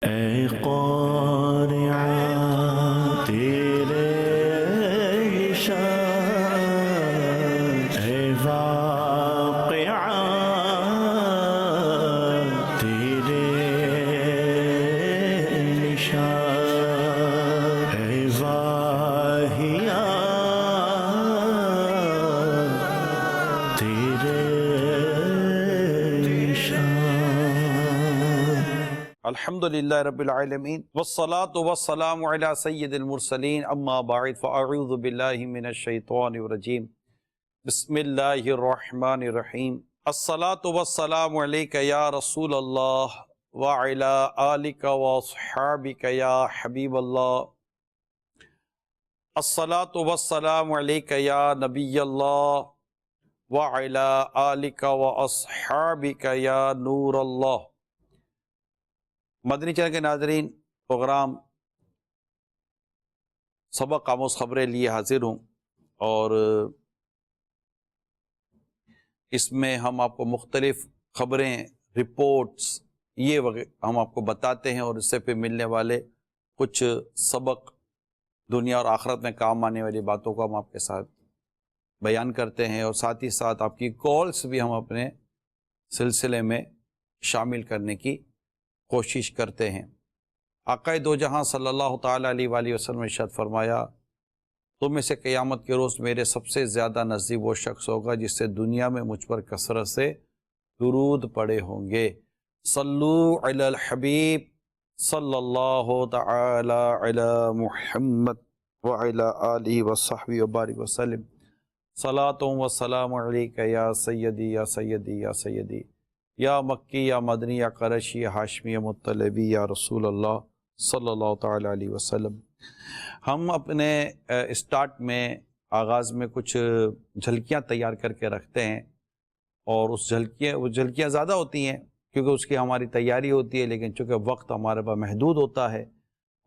اے قارعہ تیرے شان، اے واقعہ تیرے نشان، اے واہیہ تیرے نشان۔ الحمدللہ رب العالمین والصلاة والسلام علی سید المرسلین، اما بعد فاعوذ باللہ من الشیطان الرجیم، بسم اللہ الرحمن الرحیم۔ الصلاة والسلام علیک یا رسول اللہ وعلی آلک واصحابک یا حبیب اللہ، الصلاة والسلام علیک یا نبی اللہ وعلی آلک واصحابک یا نور اللہ۔ مدنی چینل کے ناظرین، پروگرام سبق آموز خبریں لیے حاضر ہوں، اور اس میں ہم آپ کو مختلف خبریں، رپورٹس، یہ ہم آپ کو بتاتے ہیں، اور اس سے پھر ملنے والے کچھ سبق، دنیا اور آخرت میں کام آنے والی باتوں کو ہم آپ کے ساتھ بیان کرتے ہیں، اور ساتھ ہی ساتھ آپ کی کالس بھی ہم اپنے سلسلے میں شامل کرنے کی کوشش کرتے ہیں۔ آقا دو جہاں صلی اللہ تعالیٰ علیہ وآلہ وسلم نے ارشاد فرمایا، تم میں سے قیامت کے روز میرے سب سے زیادہ نزدیک وہ شخص ہوگا جس سے دنیا میں مجھ پر کثرت سے درود پڑے ہوں گے۔ صلو علی الحبیب صلی اللہ تعالی علی محمد وعلی آلہ وصحبہ وبارک وسلم۔ صلاۃ و سلام علیک یا سیدی یا سیدی یا سیدی، یا مکی یا مدنی یا قریشی یا ہاشمی یا مطلبی یا رسول اللہ صلی اللہ تعالیٰ علیہ وسلم۔ ہم اپنے اسٹارٹ میں، آغاز میں کچھ جھلکیاں تیار کر کے رکھتے ہیں، اور وہ جھلکیاں زیادہ ہوتی ہیں کیونکہ اس کی ہماری تیاری ہوتی ہے، لیکن چونکہ وقت ہمارے پاس محدود ہوتا ہے،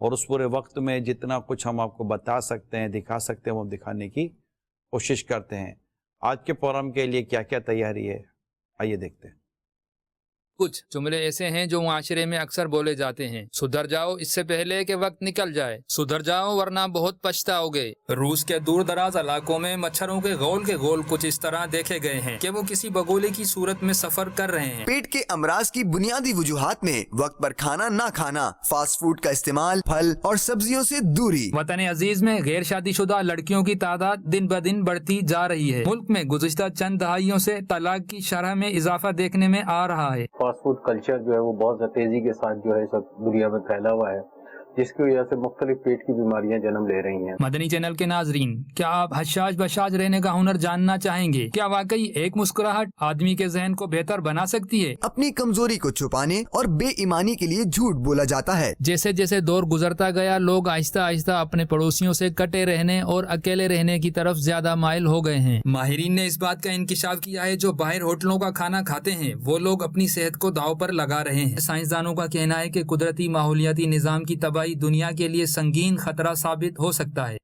اور اس پورے وقت میں جتنا کچھ ہم آپ کو بتا سکتے ہیں، دکھا سکتے ہیں، وہ ہم دکھانے کی کوشش کرتے ہیں۔ آج کے پروگرام کے لیے کیا کیا تیاری ہے، آئیے دیکھتے ہیں۔ کچھ جملے ایسے ہیں جو معاشرے میں اکثر بولے جاتے ہیں: سدھر جاؤ اس سے پہلے کہ وقت نکل جائے، سدھر جاؤ ورنہ بہت پچھتاؤ گے۔ روس کے دور دراز علاقوں میں مچھروں کے گول کچھ اس طرح دیکھے گئے ہیں کہ وہ کسی بگولے کی صورت میں سفر کر رہے ہیں۔ پیٹ کے امراض کی بنیادی وجوہات میں وقت پر کھانا نہ کھانا، فاسٹ فوڈ کا استعمال، پھل اور سبزیوں سے دوری۔ وطن عزیز میں غیر شادی شدہ لڑکیوں کی تعداد دن بدن بڑھتی جا رہی ہے۔ ملک میں گزشتہ چند دہائیوں سے طلاق کی شرح میں اضافہ دیکھنے میں آ رہا ہے۔ فاسٹ فوڈ کلچر جو ہے وہ بہت تیزی کے ساتھ جو ہے سب دنیا میں پھیلا ہوا ہے، جس کی وجہ سے مختلف پیٹ کی بیماریاں جنم لے رہی ہیں۔ مدنی چینل کے ناظرین، کیا آپ حشاش بشاش رہنے کا ہنر جاننا چاہیں گے؟ کیا واقعی ایک مسکراہٹ آدمی کے ذہن کو بہتر بنا سکتی ہے؟ اپنی کمزوری کو چھپانے اور بے ایمانی کے لیے جھوٹ بولا جاتا ہے۔ جیسے جیسے دور گزرتا گیا، لوگ آہستہ آہستہ اپنے پڑوسیوں سے کٹے رہنے اور اکیلے رہنے کی طرف زیادہ مائل ہو گئے ہیں۔ ماہرین نے اس بات کا انکشاف کیا ہے، جو باہر ہوٹلوں کا کھانا کھاتے ہیں وہ لوگ اپنی صحت کو داؤ پر لگا رہے ہیں۔ سائنسدانوں کا کہنا ہے کہ قدرتی ماحولیاتی نظام کی تباہی دنیا کے لیے سنگین خطرہ ثابت ہو سکتا ہے۔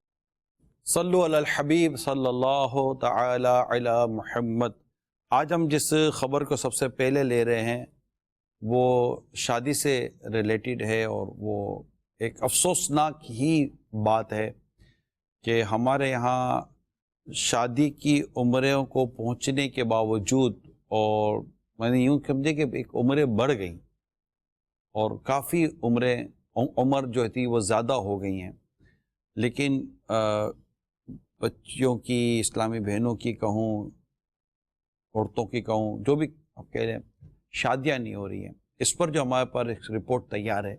صلو علی الحبیب صلی اللہ تعالی علی محمد۔ آج ہم جس خبر کو سب سے پہلے لے رہے ہیں وہ شادی سے ریلیٹڈ ہے، اور وہ ایک افسوسناک ہی بات ہے کہ ہمارے یہاں شادی کی عمروں کو پہنچنے کے باوجود، اور میں نے یوں سمجھے کہ ایک عمریں بڑھ گئیں، اور کافی عمر جو تھی وہ زیادہ ہو گئی ہیں، لیکن بچیوں کی، اسلامی بہنوں کی کہوں، عورتوں کی کہوں، جو بھی آپ کہہ رہے ہیں، شادیاں نہیں ہو رہی ہیں۔ اس پر جو ہمارے پاس ایک رپورٹ تیار ہے،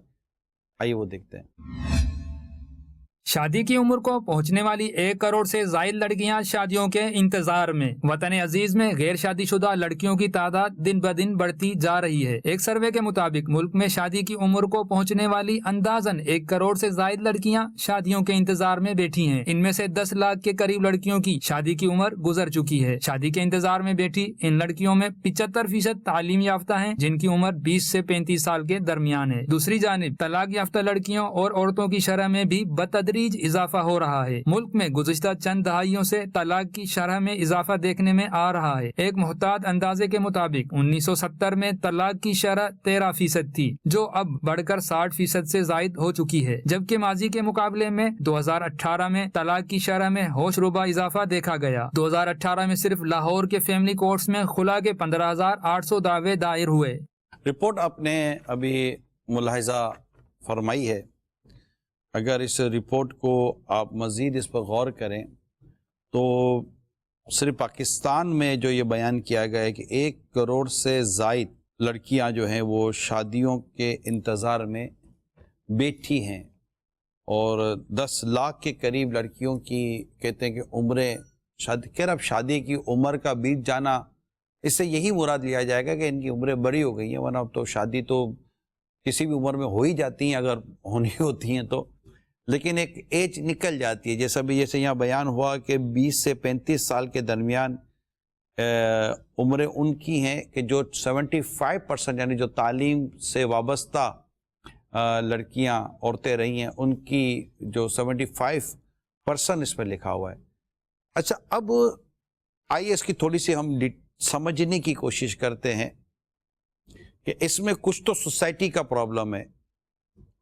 آئیے وہ دیکھتے ہیں۔ شادی کی عمر کو پہنچنے والی 1 کروڑ سے زائد لڑکیاں شادیوں کے انتظار میں۔ وطن عزیز میں غیر شادی شدہ لڑکیوں کی تعداد دن بدن بڑھتی جا رہی ہے۔ ایک سروے کے مطابق ملک میں شادی کی عمر کو پہنچنے والی اندازاً 1 کروڑ سے زائد لڑکیاں شادیوں کے انتظار میں بیٹھی ہیں۔ ان میں سے 10 لاکھ کے قریب لڑکیوں کی شادی کی عمر گزر چکی ہے۔ شادی کے انتظار میں بیٹھی ان لڑکیوں میں 75% تعلیم یافتہ ہیں، جن کی عمر 20 سے 35 سال کے درمیان ہے۔ دوسری جانب طلاق یافتہ لڑکیوں اور عورتوں کی شرح میں بھی بتدریج بتدریج اضافہ ہو رہا ہے۔ ملک میں گزشتہ چند دہائیوں سے طلاق کی شرح میں اضافہ دیکھنے میں آ رہا ہے۔ ایک محتاط اندازے کے مطابق 1970 میں طلاق کی شرح 13% تھی، جو اب بڑھ کر 60% سے زائد ہو چکی ہے، جبکہ ماضی کے مقابلے میں 2018 میں طلاق کی شرح میں ہوش ربا اضافہ دیکھا گیا۔ 2018 میں صرف لاہور کے فیملی کورٹس میں خلا کے 15,800 دعوے دائر ہوئے۔ رپورٹ آپ نے ابھی ملاحظہ فرمائی ہے، اگر اس رپورٹ کو آپ مزید اس پر غور کریں تو صرف پاکستان میں جو یہ بیان کیا گیا ہے کہ 1 کروڑ سے زائد لڑکیاں جو ہیں وہ شادیوں کے انتظار میں بیٹھی ہیں، اور 10 لاکھ کے قریب لڑکیوں کی کہتے ہیں کہ عمریں اب شادی کی عمر کا بیت جانا، اس سے یہی مراد لیا جائے گا کہ ان کی عمریں بڑی ہو گئی ہیں، ورنہ اب تو شادی تو کسی بھی عمر میں ہو ہی جاتی ہیں اگر ہونی ہوتی ہیں تو، لیکن ایک ایج نکل جاتی ہے، جیسے یہاں بیان ہوا کہ 20 سے 35 سال کے درمیان عمریں ان کی ہیں کہ جو 75% یعنی جو تعلیم سے وابستہ لڑکیاں عورتیں رہی ہیں ان کی جو 75% اس میں لکھا ہوا ہے۔ اچھا، اب آئیے اس کی تھوڑی سی ہم سمجھنے کی کوشش کرتے ہیں کہ اس میں کچھ تو سوسائٹی کا پرابلم ہے،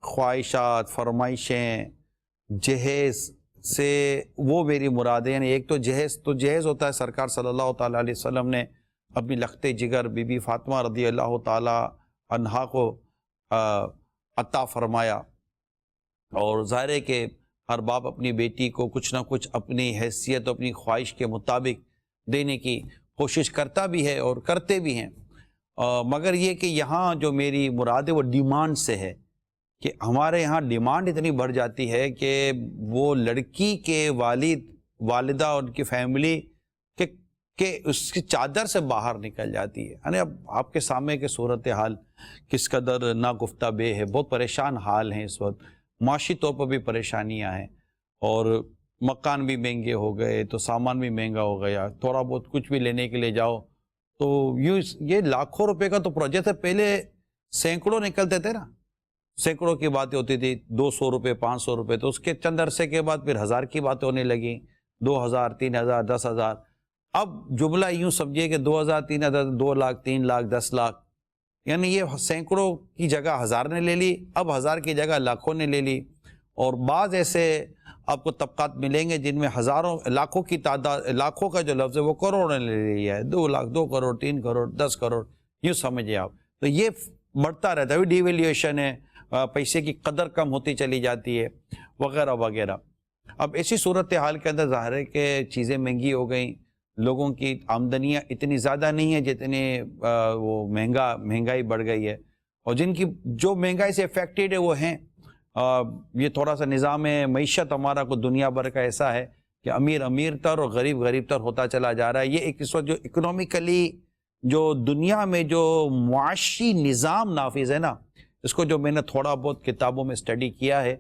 خواہشات، فرمائشیں، جہیز سے وہ میری مراد ہے، یعنی ایک تو جہیز ہوتا ہے، سرکار صلی اللہ تعالیٰ علیہ وسلم نے اپنی لخت جگر بی بی فاطمہ رضی اللہ تعالیٰ عنہا کو عطا فرمایا، اور ظاہر ہے کہ ہر باپ اپنی بیٹی کو کچھ نہ کچھ اپنی حیثیت، اپنی خواہش کے مطابق دینے کی کوشش کرتا بھی ہے اور کرتے بھی ہیں، مگر یہ کہ یہاں جو میری مراد ہے وہ ڈیمانڈ سے ہے، کہ ہمارے یہاں ڈیمانڈ اتنی بڑھ جاتی ہے کہ وہ لڑکی کے والدہ اور ان کی فیملی کہ اس کی چادر سے باہر نکل جاتی ہے۔ یعنی اب آپ کے سامنے کے صورتحال کس قدر ناگفتہ بے ہے، بہت پریشان حال ہیں اس وقت، معاشی طور پر بھی پریشانیاں ہیں، اور مکان بھی مہنگے ہو گئے تو سامان بھی مہنگا ہو گیا، تھوڑا بہت کچھ بھی لینے کے لیے جاؤ تو یہ لاکھوں روپے کا تو پروجیکٹ ہے، پہلے سینکڑوں نکلتے تھے نا، سینکڑوں کی باتیں ہوتی تھی، 200 روپے 500 روپے، تو اس کے چند عرصے کے بعد پھر 1000 کی باتیں ہونے لگیں، 2000 3000 10,000، اب جملہ یوں سمجھیے کہ 2000 3000 2 لاکھ 3 لاکھ 10 لاکھ، یعنی یہ سینکڑوں کی جگہ 1000 نے لے لی، اب 1000 کی جگہ لاکھوں نے لے لی، اور بعض ایسے آپ کو طبقات ملیں گے جن میں ہزاروں لاکھوں کی تعداد، لاکھوں کا جو لفظ ہے وہ کروڑوں نے لے لیا ہے، 2 لاکھ 2 کروڑ 3 کروڑ 10 کروڑ، یوں سمجھیں آپ، تو یہ بڑھتا رہتا ہے، ڈی ویلیویشن ہے، پیسے کی قدر کم ہوتی چلی جاتی ہے وغیرہ وغیرہ۔ اب ایسی صورتحال کے اندر ظاہر ہے کہ چیزیں مہنگی ہو گئیں، لوگوں کی آمدنیاں اتنی زیادہ نہیں ہیں جتنے وہ مہنگائی بڑھ گئی ہے، اور جن کی جو مہنگائی سے افیکٹڈ ہے وہ ہیں، یہ تھوڑا سا نظام معیشت ہمارا کو دنیا بھر کا ایسا ہے کہ امیر امیر تر اور غریب غریب تر ہوتا چلا جا رہا ہے۔ یہ ایک اس وقت جو اکنومیکلی جو دنیا میں جو معاشی نظام نافذ ہے نا، اس کو جو میں نے تھوڑا بہت کتابوں میں اسٹڈی کیا ہے،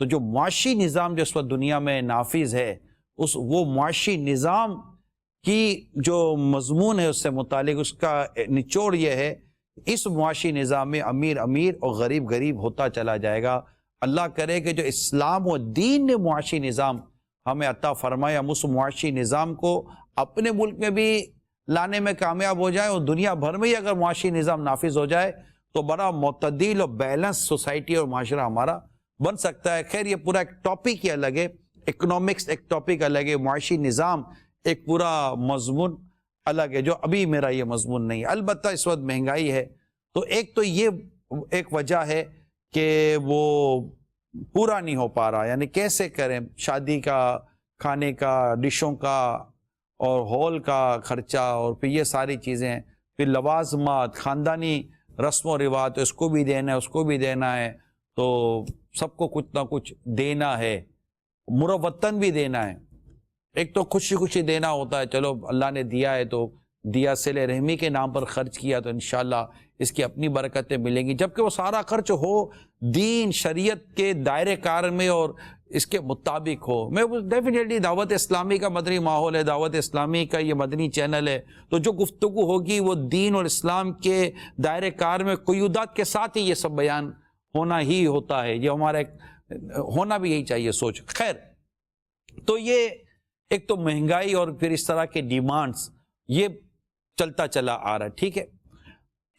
تو جو معاشی نظام جو اس وقت دنیا میں نافذ ہے، وہ معاشی نظام کی جو مضمون ہے اس سے متعلق اس کا نچوڑ یہ ہے، اس معاشی نظام میں امیر امیر اور غریب غریب ہوتا چلا جائے گا۔ اللہ کرے کہ جو اسلام و دین نے معاشی نظام ہمیں عطا فرمایا، ہم اس معاشی نظام کو اپنے ملک میں بھی لانے میں کامیاب ہو جائے، اور دنیا بھر میں ہی اگر معاشی نظام نافذ ہو جائے تو بڑا معتدل اور بیلنس سوسائٹی اور معاشرہ ہمارا بن سکتا ہے۔ خیر، یہ پورا ایک ٹاپک ہی الگ ہے، اکنامکس ایک ٹاپک الگ ہے، معاشی نظام ایک پورا مضمون الگ ہے، جو ابھی میرا یہ مضمون نہیں ہے۔ البتہ اس وقت مہنگائی ہے، تو ایک تو یہ ایک وجہ ہے کہ وہ پورا نہیں ہو پا رہا، یعنی کیسے کریں، شادی کا، کھانے کا، ڈشوں کا اور ہال کا خرچہ، اور پھر یہ ساری چیزیں، پھر لوازمات، خاندانی رسم و رواج، اس کو بھی دینا ہے، اس کو بھی دینا ہے، تو سب کو کچھ نہ کچھ دینا ہے، مروتاً بھی دینا ہے۔ ایک تو خوشی خوشی دینا ہوتا ہے، چلو اللہ نے دیا ہے تو دیا، صلہ رحمی کے نام پر خرچ کیا تو انشاءاللہ اس کی اپنی برکتیں ملیں گی، جبکہ وہ سارا خرچ ہو دین شریعت کے دائرے کار میں اور اس کے مطابق ہو۔ میں ڈیفینیٹلی دعوت اسلامی کا مدنی ماحول ہے، دعوت اسلامی کا یہ مدنی چینل ہے، تو جو گفتگو ہوگی وہ دین اور اسلام کے دائرے کار میں قیودات کے ساتھ ہی یہ سب بیان ہونا ہی ہوتا ہے، یہ ہمارا ہونا بھی یہی چاہیے سوچ. خیر، تو یہ ایک تو مہنگائی اور پھر اس طرح کے ڈیمانڈز یہ چلتا چلا آ رہا ہے. ٹھیک ہے،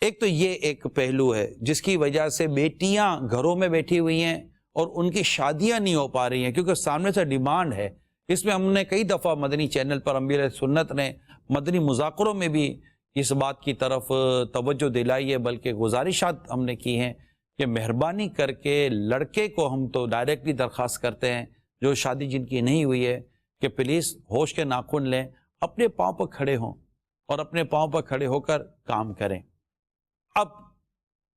ایک تو یہ ایک پہلو ہے جس کی وجہ سے بیٹیاں گھروں میں بیٹھی ہوئی ہیں اور ان کی شادیاں نہیں ہو پا رہی ہیں کیونکہ سامنے سے ڈیمانڈ ہے. اس میں ہم نے کئی دفعہ مدنی چینل پر امیر سنت نے مدنی مذاکروں میں بھی اس بات کی طرف توجہ دلائی ہے، بلکہ گزارشات ہم نے کی ہیں کہ مہربانی کر کے لڑکے کو ہم تو ڈائریکٹلی درخواست کرتے ہیں جو شادی جن کی نہیں ہوئی ہے کہ پلیز ہوش کے ناخن لیں، اپنے پاؤں پر کھڑے ہوں اور اپنے پاؤں پر کھڑے ہو کر کام کریں. اب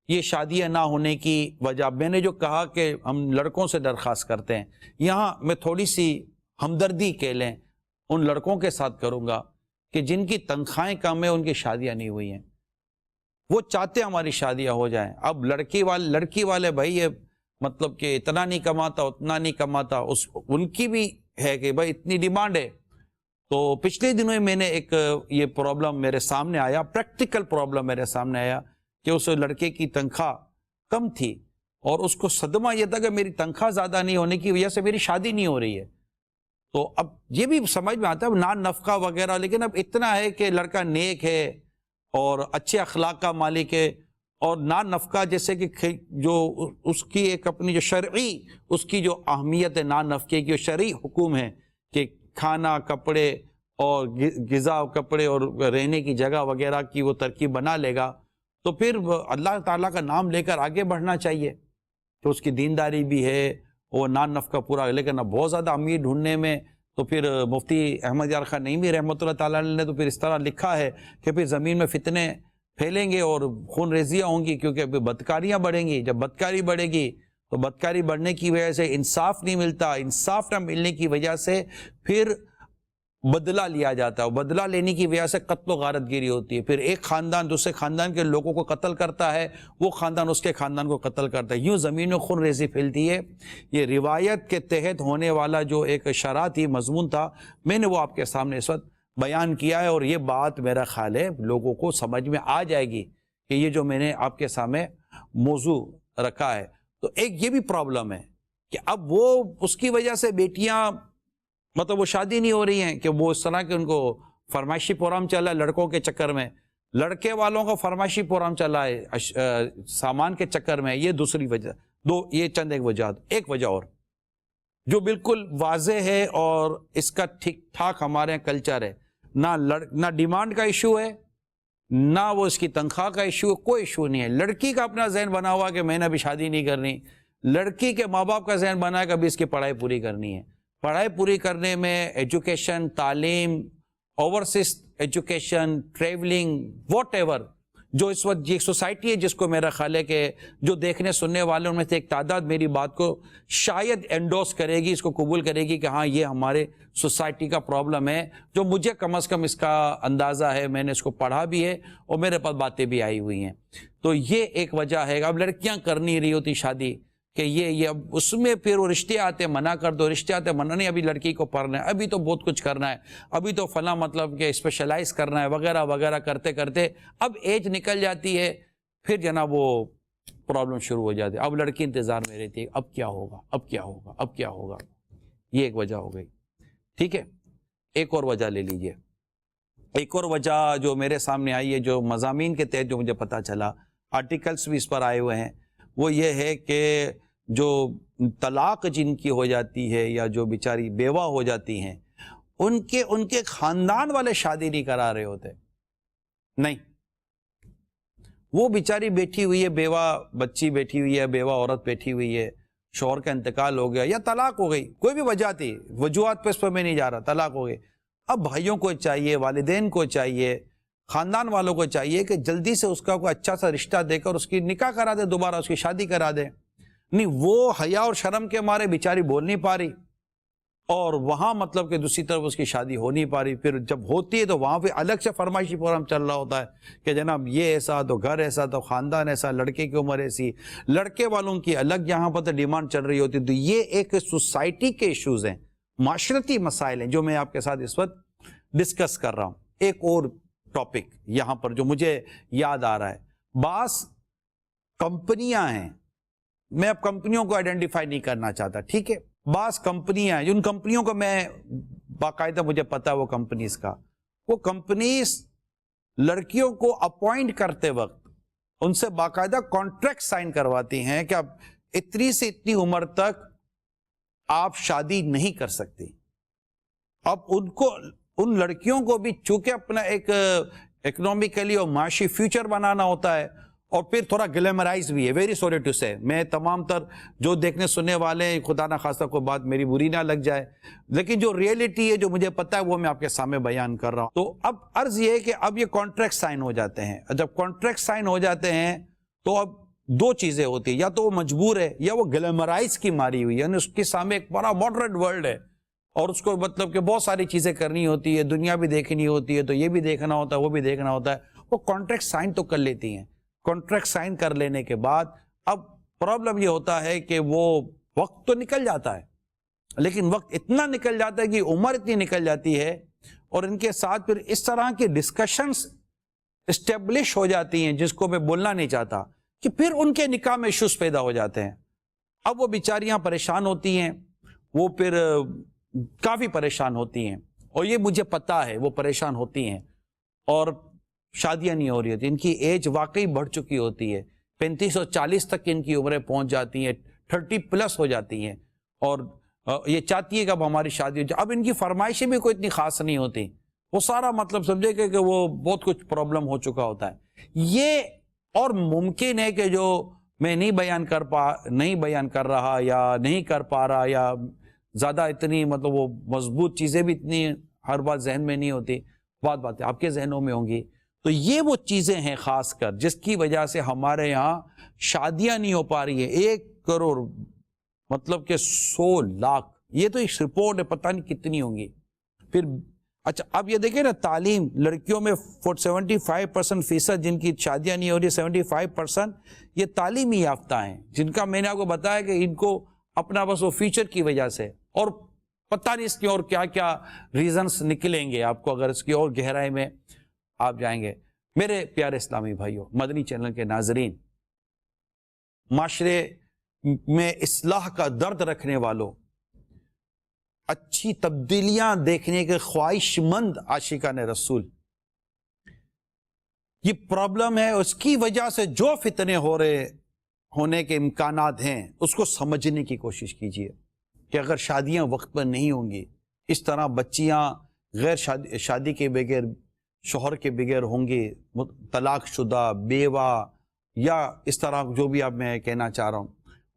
یہ شادیاں نہ ہونے کی وجہ، میں نے جو کہا کہ ہم لڑکوں سے درخواست کرتے ہیں، یہاں میں تھوڑی سی ہمدردی کہہ لیں ان لڑکوں کے ساتھ کروں گا کہ جن کی تنخواہیں کم ہیں، ان کی شادیاں نہیں ہوئی ہیں. وہ چاہتے ہماری شادیاں ہو جائیں. اب لڑکی والے بھائی یہ مطلب کہ اتنا نہیں کماتا اتنا نہیں کماتا، ان کی بھی ہے کہ بھائی اتنی ڈیمانڈ ہے. تو پچھلے دنوں میں نے ایک یہ پرابلم میرے سامنے آیا، پریکٹیکل پرابلم میرے سامنے آیا کہ اس لڑکے کی تنخواہ کم تھی اور اس کو صدمہ یہ تھا کہ میری تنخواہ زیادہ نہیں ہونے کی وجہ سے میری شادی نہیں ہو رہی ہے. تو اب یہ بھی سمجھ میں آتا ہے نان نفقہ وغیرہ، لیکن اب اتنا ہے کہ لڑکا نیک ہے اور اچھے اخلاق کا مالک ہے، اور نان نفقہ جیسے کہ جو اس کی ایک اپنی جو شرعی اس کی جو اہمیت ہے نان نفقے کی، جو شرعی حکم ہے کہ کھانا، کپڑے اور غذا، کپڑے اور رہنے کی جگہ وغیرہ کی وہ ترکیب بنا لے گا، تو پھر اللہ تعالیٰ کا نام لے کر آگے بڑھنا چاہیے. تو اس کی دینداری بھی ہے، وہ نان نفقہ پورا. لیکن اب بہت زیادہ امیر ڈھونڈنے میں تو پھر مفتی احمد یار خان نعیمی رحمۃ اللہ تعالیٰ نے تو پھر اس طرح لکھا ہے کہ پھر زمین میں فتنے پھیلیں گے اور خون ریزیاں ہوں گی، کیونکہ پھر بدکاریاں بڑھیں گی. جب بدکاری بڑھے گی تو بدکاری بڑھنے کی وجہ سے انصاف نہیں ملتا، انصاف نہ ملنے کی وجہ سے پھر بدلہ لیا جاتا ہے، بدلہ لینے کی وجہ سے قتل و غارت گیری ہوتی ہے. پھر ایک خاندان دوسرے خاندان کے لوگوں کو قتل کرتا ہے، وہ خاندان اس کے خاندان کو قتل کرتا ہے، یوں زمین میں خون ریزی پھیلتی ہے. یہ روایت کے تحت ہونے والا جو ایک شرح تھی، مضمون تھا، میں نے وہ آپ کے سامنے اس وقت بیان کیا ہے. اور یہ بات میرا خیال ہے لوگوں کو سمجھ میں آ جائے گی کہ یہ جو میں نے آپ کے سامنے موضوع رکھا ہے. تو ایک یہ بھی پرابلم ہے کہ اب وہ اس کی وجہ سے بیٹیاں مطلب وہ شادی نہیں ہو رہی ہیں کہ وہ اس طرح کہ ان کو فرمائشی پروگرام چل رہا ہے لڑکوں کے چکر میں، لڑکے والوں کا فرمائشی پروگرام چل رہا ہے سامان کے چکر میں. یہ دوسری وجہ، یہ چند ایک وجہ. ایک وجہ اور جو بالکل واضح ہے اور اس کا ٹھیک ٹھاک ہمارے یہاں کلچر ہے، نہ ڈیمانڈ کا ایشو ہے، نہ وہ اس کی تنخواہ کا ایشو ہے، کوئی ایشو نہیں ہے. لڑکی کا اپنا ذہن بنا ہوا کہ میں نے ابھی شادی نہیں کرنی، لڑکی کے ماں باپ کا ذہن بنا ہے کہ ابھی اس کی پڑھائی پوری کرنی ہے. پڑھائی پوری کرنے میں ایجوکیشن، تعلیم، overseas education, travelling, what ever, جو اس وقت یہ سوسائٹی ہے جس کو میرا خیال ہے کہ جو دیکھنے سننے والوں میں سے ایک تعداد میری بات کو شاید انڈورس کرے گی، اس کو قبول کرے گی کہ ہاں یہ ہمارے سوسائٹی کا پرابلم ہے، جو مجھے کم از کم اس کا اندازہ ہے، میں نے اس کو پڑھا بھی ہے اور میرے پاس باتیں بھی آئی ہوئی ہیں. تو یہ ایک وجہ ہے. اب لڑکیاں کر نہیں رہی ہوتی شادی کہ یہ اب اس میں پھر وہ رشتے آتے منع کر دو، رشتے آتے منع نہیں، ابھی لڑکی کو پڑھنا ہے، ابھی تو بہت کچھ کرنا ہے، ابھی تو فلاں مطلب کہ اسپیشلائز کرنا ہے وغیرہ وغیرہ کرتے کرتے اب ایج نکل جاتی ہے، پھر جناب وہ پرابلم شروع ہو جاتی ہے. اب لڑکی انتظار میں رہتی ہے اب کیا ہوگا، اب کیا ہوگا، اب کیا ہوگا. یہ ایک وجہ ہو گئی. ٹھیک ہے، ایک اور وجہ لے لیجئے. ایک اور وجہ جو میرے سامنے آئی ہے، جو مضامین کے تحت جو مجھے پتا چلا، آرٹیکلز بھی اس پر آئے ہوئے ہیں، وہ یہ ہے کہ جو طلاق جن کی ہو جاتی ہے یا جو بیچاری بیوہ ہو جاتی ہیں، ان کے خاندان والے شادی نہیں کرا رہے ہوتے. نہیں، وہ بیچاری بیٹھی ہوئی ہے، بیوہ بچی بیٹھی ہوئی ہے، بیوہ عورت بیٹھی ہوئی ہے، شوہر کا انتقال ہو گیا یا طلاق ہو گئی، کوئی بھی وجہ تھی، وجوہات پہ اس پر میں نہیں جا رہا، طلاق ہو گئی. اب بھائیوں کو چاہیے، والدین کو چاہیے، خاندان والوں کو چاہیے کہ جلدی سے اس کا کوئی اچھا سا رشتہ دے کر اس کی نکاح کرا دے، دوبارہ اس کی شادی کرا دے. نہیں، وہ حیا اور شرم کے مارے بیچاری بول نہیں پا رہی، اور وہاں مطلب کہ دوسری طرف اس کی شادی ہو نہیں پا رہی. پھر جب ہوتی ہے تو وہاں پہ الگ سے فرمائشی پروگرام چل رہا ہوتا ہے کہ جناب یہ ایسا، تو گھر ایسا، تو خاندان ایسا، لڑکے کی عمر ایسی، لڑکے والوں کی الگ یہاں پر ڈیمانڈ چل رہی ہوتی. تو یہ ایک سوسائٹی کے ایشوز ہیں، معاشرتی مسائل ہیں جو میں آپ کے ساتھ اس وقت ڈسکس کر رہا ہوں. ایک اور ٹاپک یہاں پر جو مجھے یاد آ رہا ہے، بعض کمپنیاں ہیں میں اب کمپنیوں کو آئیڈینٹیفائی نہیں کرنا چاہتا, ٹھیک ہے, بعض کمپنیاں, ان کمپنیوں کو میں باقاعدہ مجھے پتا ہے وہ کمپنیز کا, وہ کمپنیز لڑکیوں کو اپوائنٹ کرتے وقت ان سے باقاعدہ کانٹریکٹ سائن کرواتی ہیں کہ اب اتنی سے اتنی عمر تک آپ شادی نہیں کر سکتی. اب ان لڑکیوں کو بھی چونکہ اپنا ایک اکنامکلی اور معاشی فیوچر بنانا ہوتا ہے, اور پھر تھوڑا گلیمرائز بھی ہے. ویری سوری ٹو سے, میں تمام تر جو دیکھنے سننے والے, خدا نہ خواستہ کوئی بات میری بری نہ لگ جائے, لیکن جو ریئلٹی ہے, جو مجھے پتا ہے, وہ میں آپ کے سامنے بیان کر رہا ہوں. تو اب عرض یہ ہے کہ اب یہ کانٹریکٹ سائن ہو جاتے ہیں. جب کانٹریکٹ سائن ہو جاتے ہیں تو اب دو چیزیں ہوتی ہیں, یا تو وہ مجبور ہے یا وہ گلیمرائز کی ماری ہوئی ہے, یعنی اس کے سامنے ایک بڑا ماڈرن ورلڈ ہے اور اس کو مطلب کہ بہت ساری چیزیں کرنی ہوتی ہے, دنیا بھی دیکھنی ہوتی ہے, تو یہ بھی دیکھنا ہوتا ہے, وہ بھی دیکھنا ہوتا ہے. وہ کانٹریکٹ سائن تو کر لیتی ہیں. کانٹریکٹ سائن کر لینے کے بعد اب پرابلم یہ ہوتا ہے کہ وہ وقت تو نکل جاتا ہے, لیکن وقت اتنا نکل جاتا ہے کہ عمر اتنی نکل جاتی ہے, اور ان کے ساتھ پھر اس طرح کی ڈسکشنز اسٹیبلش ہو جاتی ہیں جس کو میں بولنا نہیں چاہتا, کہ پھر ان کے نکاح میں ایشوز پیدا ہو جاتے ہیں. اب وہ بیچاریاں پریشان ہوتی ہیں, وہ پھر کافی پریشان ہوتی ہیں, اور یہ مجھے پتا ہے وہ پریشان ہوتی ہیں, اور شادیاں نہیں ہو رہی ہوتی. ان کی ایج واقعی بڑھ چکی ہوتی ہے, 35 اور 40 تک ان کی عمریں پہنچ جاتی ہیں, 30+ ہو جاتی ہیں, اور یہ چاہتی ہے کہ اب ہماری شادی ہو جائے. اب ان کی فرمائشیں بھی کوئی اتنی خاص نہیں ہوتی, وہ سارا مطلب سمجھے کہ وہ بہت کچھ پرابلم ہو چکا ہوتا ہے. یہ اور ممکن ہے کہ جو میں نہیں بیان کر رہا یا نہیں کر پا رہا, یا زیادہ اتنی مطلب وہ مضبوط چیزیں بھی اتنی ہر بات ذہن میں نہیں ہوتی, باتیں آپ کے ذہنوں میں ہوں گی. تو یہ وہ چیزیں ہیں خاص کر جس کی وجہ سے ہمارے یہاں شادیاں نہیں ہو پا رہی ہیں. 1 کروڑ مطلب کہ 100 لاکھ, یہ تو ایک رپورٹ ہے, پتہ نہیں کتنی ہوں گی. پھر اچھا اب یہ دیکھیں نا, تعلیم لڑکیوں میں 75% جن کی شادیاں نہیں ہو رہی, 75% یہ تعلیمی یافتہ ہیں, جن کا میں نے آپ کو بتایا کہ ان کو اپنا بس وہ فیچر کی وجہ سے, اور پتہ نہیں اس کی اور کیا کیا ریزنز نکلیں گے آپ کو اگر اس کی اور گہرائی میں آپ جائیں گے. میرے پیارے اسلامی بھائیوں, مدنی چینل کے ناظرین, معاشرے میں اصلاح کا درد رکھنے والوں, اچھی تبدیلیاں دیکھنے کے خواہش مند عاشقان رسول, یہ پرابلم ہے. اس کی وجہ سے جو فتنے ہونے کے امکانات ہیں اس کو سمجھنے کی کوشش کیجیے کہ اگر شادیاں وقت پر نہیں ہوں گی, اس طرح بچیاں غیر شادی کے بغیر, شوہر کے بغیر ہوں گی, طلاق شدہ, بیوہ, یا اس طرح جو بھی اب میں کہنا چاہ رہا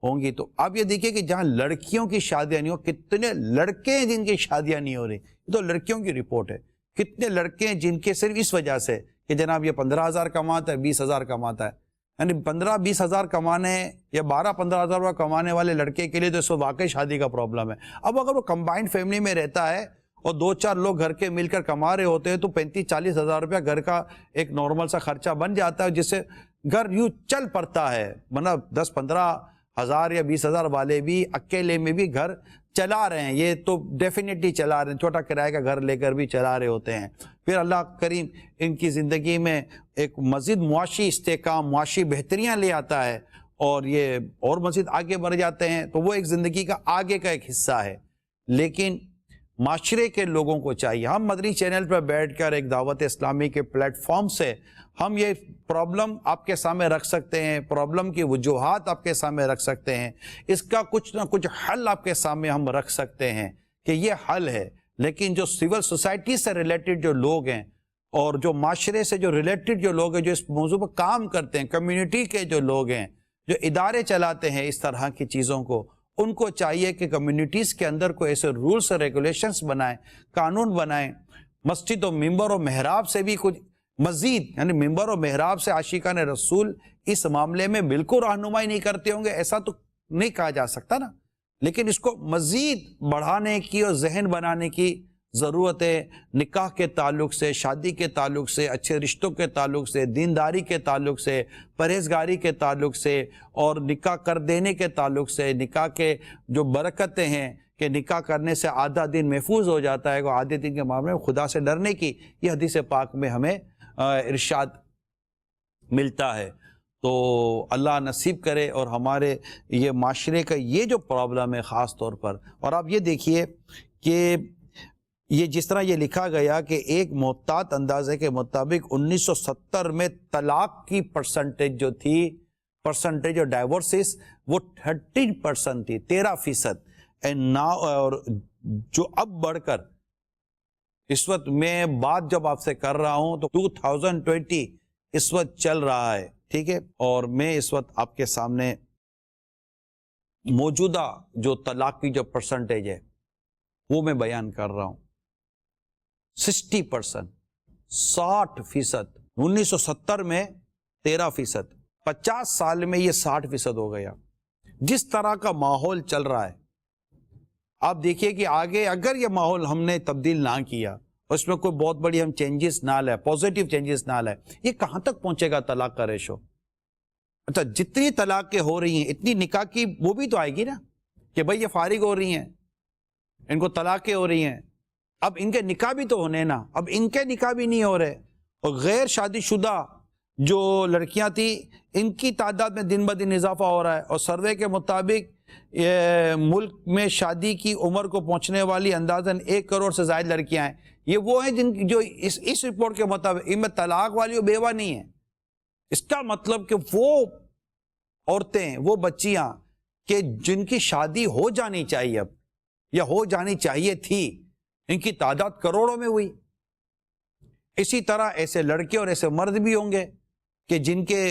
ہوں گی. تو آپ یہ دیکھیں کہ جہاں لڑکیوں کی شادیاں نہیں ہو, کتنے لڑکے ہیں جن کی شادیاں نہیں ہو رہی. یہ تو لڑکیوں کی رپورٹ ہے. کتنے لڑکے ہیں جن کے صرف اس وجہ سے کہ جناب یہ 15,000 کماتا ہے, 20,000 کماتا ہے, یعنی 15-20 ہزار کمانے یا 12-15 ہزار روپے کمانے والے لڑکے کے لیے تو اس وقت واقعی شادی کا پرابلم ہے. اب اگر وہ کمبائنڈ فیملی میں رہتا ہے اور 2-4 لوگ گھر کے مل کر کما رہے ہوتے ہیں تو 35-40 ہزار روپیہ گھر کا ایک نارمل سا خرچہ بن جاتا ہے, جس سے گھر یوں چل پڑتا ہے. مطلب 10-15 ہزار یا 20 ہزار والے بھی اکیلے میں بھی گھر چلا رہے ہیں, یہ تو ڈیفینیٹلی چلا رہے ہیں, چھوٹا کرایہ کا گھر لے کر بھی چلا رہے ہوتے ہیں. پھر اللہ کریم ان کی زندگی میں ایک مزید معاشی استحکام, معاشی بہتریاں لے آتا ہے, اور یہ اور مزید آگے بڑھ جاتے ہیں, تو وہ ایک زندگی کا آگے کا ایک حصہ ہے. لیکن معاشرے کے لوگوں کو چاہیے, ہم مدنی چینل پر بیٹھ کر ایک دعوت اسلامی کے پلیٹ فارم سے ہم یہ پرابلم آپ کے سامنے رکھ سکتے ہیں, پرابلم کی وجوہات آپ کے سامنے رکھ سکتے ہیں, اس کا کچھ نہ کچھ حل آپ کے سامنے ہم رکھ سکتے ہیں کہ یہ حل ہے. لیکن جو سول سوسائٹی سے ریلیٹڈ جو لوگ ہیں اور جو معاشرے سے جو ریلیٹڈ جو لوگ ہیں, جو اس موضوع پر کام کرتے ہیں, کمیونٹی کے جو لوگ ہیں, جو ادارے چلاتے ہیں اس طرح کی چیزوں کو, ان کو چاہیے کہ کمیونٹیز کے اندر کوئی ایسے رولز اور ریگولیشنز بنائیں, قانون بنائیں. مسجد و ممبر و محراب سے بھی کچھ مزید, یعنی ممبر و محراب سے عاشقان رسول اس معاملے میں بالکل رہنمائی نہیں کرتے ہوں گے, ایسا تو نہیں کہا جا سکتا نا, لیکن اس کو مزید بڑھانے کی اور ذہن بنانے کی ضرورت ہے. نکاح کے تعلق سے, شادی کے تعلق سے, اچھے رشتوں کے تعلق سے, دینداری کے تعلق سے, پرہیزگاری کے تعلق سے, اور نکاح کر دینے کے تعلق سے, نکاح کے جو برکتیں ہیں کہ نکاح کرنے سے آدھا دن محفوظ ہو جاتا ہے, وہ آدھے دن کے معاملے میں خدا سے ڈرنے کی یہ حدیث پاک میں ہمیں ارشاد ملتا ہے. تو اللہ نصیب کرے اور ہمارے یہ معاشرے کا یہ جو پرابلم ہے خاص طور پر. اور آپ یہ دیکھیے کہ یہ جس طرح یہ لکھا گیا کہ ایک محتاط اندازے کے مطابق 1970 میں طلاق کی پرسنٹیج جو تھی، پرسنٹیج آف ڈائیورسز، وہ 13% تھی، 13%. اور جو اب بڑھ کر اس وقت میں بات جب آپ سے کر رہا ہوں تو 2020 اس وقت چل رہا ہے، ٹھیک ہے. اور میں اس وقت آپ کے سامنے موجودہ جو طلاق کی جو پرسنٹیج ہے وہ میں بیان کر رہا ہوں. 60%، 60%. 1970 میں 13%، 50 سال میں یہ 60% ہو گیا. جس طرح کا ماحول چل رہا ہے آپ دیکھیے کہ آگے اگر یہ ماحول ہم نے تبدیل نہ کیا، اس میں کوئی بہت بڑی ہم چینجز نہ لائے، پازیٹیو چینجز نہ لائے، یہ کہاں تک پہنچے گا طلاق کا ریشو؟ اچھا، جتنی طلاقیں ہو رہی ہیں اتنی نکاح کی وہ بھی تو آئے گی نا، کہ بھائی یہ فارغ ہو رہی ہیں، ان کو طلاقیں ہو رہی ہیں، اب ان کے نکاح بھی تو ہونے نا. اب ان کے نکاح بھی نہیں ہو رہے، اور غیر شادی شدہ جو لڑکیاں تھیں ان کی تعداد میں دن بدن اضافہ ہو رہا ہے. اور سروے کے مطابق ملک میں شادی کی عمر کو پہنچنے والی اندازاً 1 کروڑ سے زائد لڑکیاں ہیں. یہ وہ ہیں جن جو اس رپورٹ کے مطابق ان میں طلاق والی اور بیوہ نہیں ہیں. اس کا مطلب کہ وہ عورتیں، وہ بچیاں کہ جن کی شادی ہو جانی چاہیے اب یا ہو جانی چاہیے تھی، ان کی تعداد کروڑوں میں ہوئی. اسی طرح ایسے لڑکے اور ایسے مرد بھی ہوں گے کہ جن کے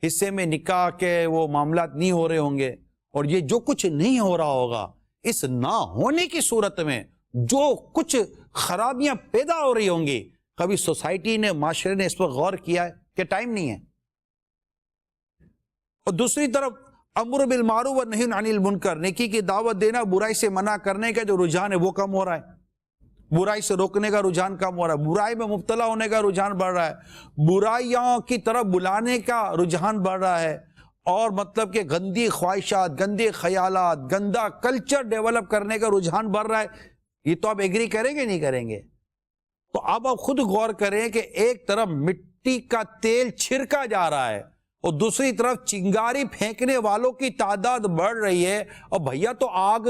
حصے میں نکاح کے وہ معاملات نہیں ہو رہے ہوں گے. اور یہ جو کچھ نہیں ہو رہا ہوگا، اس نہ ہونے کی صورت میں جو کچھ خرابیاں پیدا ہو رہی ہوں گی، کبھی سوسائٹی نے، معاشرے نے اس پر غور کیا ہے کہ ٹائم نہیں ہے. اور دوسری طرف امر بالمعروف و نہی عن المنکر، نیکی کی دعوت دینا، برائی سے منع کرنے کا جو رجحان ہے وہ کم ہو رہا ہے. برائی سے روکنے کا رجحان کم ہو رہا ہے، برائی میں مبتلا ہونے کا رجحان بڑھ رہا ہے، برائیوں کی طرف بلانے کا رجحان بڑھ رہا ہے. اور مطلب کہ گندی خواہشات، گندے خیالات، گندا کلچر ڈیولپ کرنے کا رجحان بڑھ رہا ہے. یہ تو آپ ایگری کریں گے نہیں کریں گے؟ تو اب آپ خود غور کریں کہ ایک طرف مٹی کا تیل چھڑکا جا رہا ہے اور دوسری طرف چنگاری پھینکنے والوں کی تعداد بڑھ رہی ہے. اور بھیا تو آگ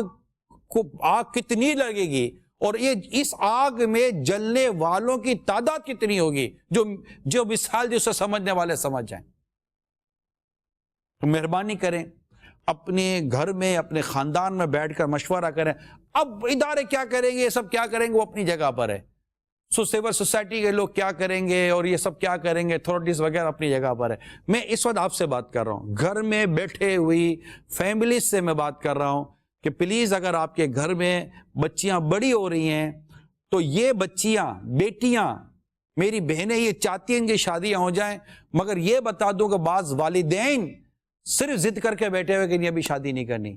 کتنی لگے گی اور یہ اس آگ میں جلنے والوں کی تعداد کتنی ہوگی جو مثال جسے سمجھنے والے سمجھ جائیں. تو مہربانی کریں، اپنے گھر میں، اپنے خاندان میں بیٹھ کر مشورہ کریں. اب ادارے کیا کریں گے، یہ سب کیا کریں گے، وہ اپنی جگہ پر ہے. سول سوسائٹی کے لوگ کیا کریں گے اور یہ سب کیا کریں گے، اتھارٹیز وغیرہ اپنی جگہ پر ہے. میں اس وقت آپ سے بات کر رہا ہوں، گھر میں بیٹھے ہوئی فیملیز سے میں بات کر رہا ہوں کہ پلیز اگر آپ کے گھر میں بچیاں بڑی ہو رہی ہیں تو یہ بچیاں، بیٹیاں، میری بہنیں یہ چاہتی ہیں کہ شادیاں ہو جائیں، مگر یہ بتا دوں کہ بعض والدین صرف ضد کر کے بیٹھے ہوئے کہ نہیں ابھی شادی نہیں کرنی.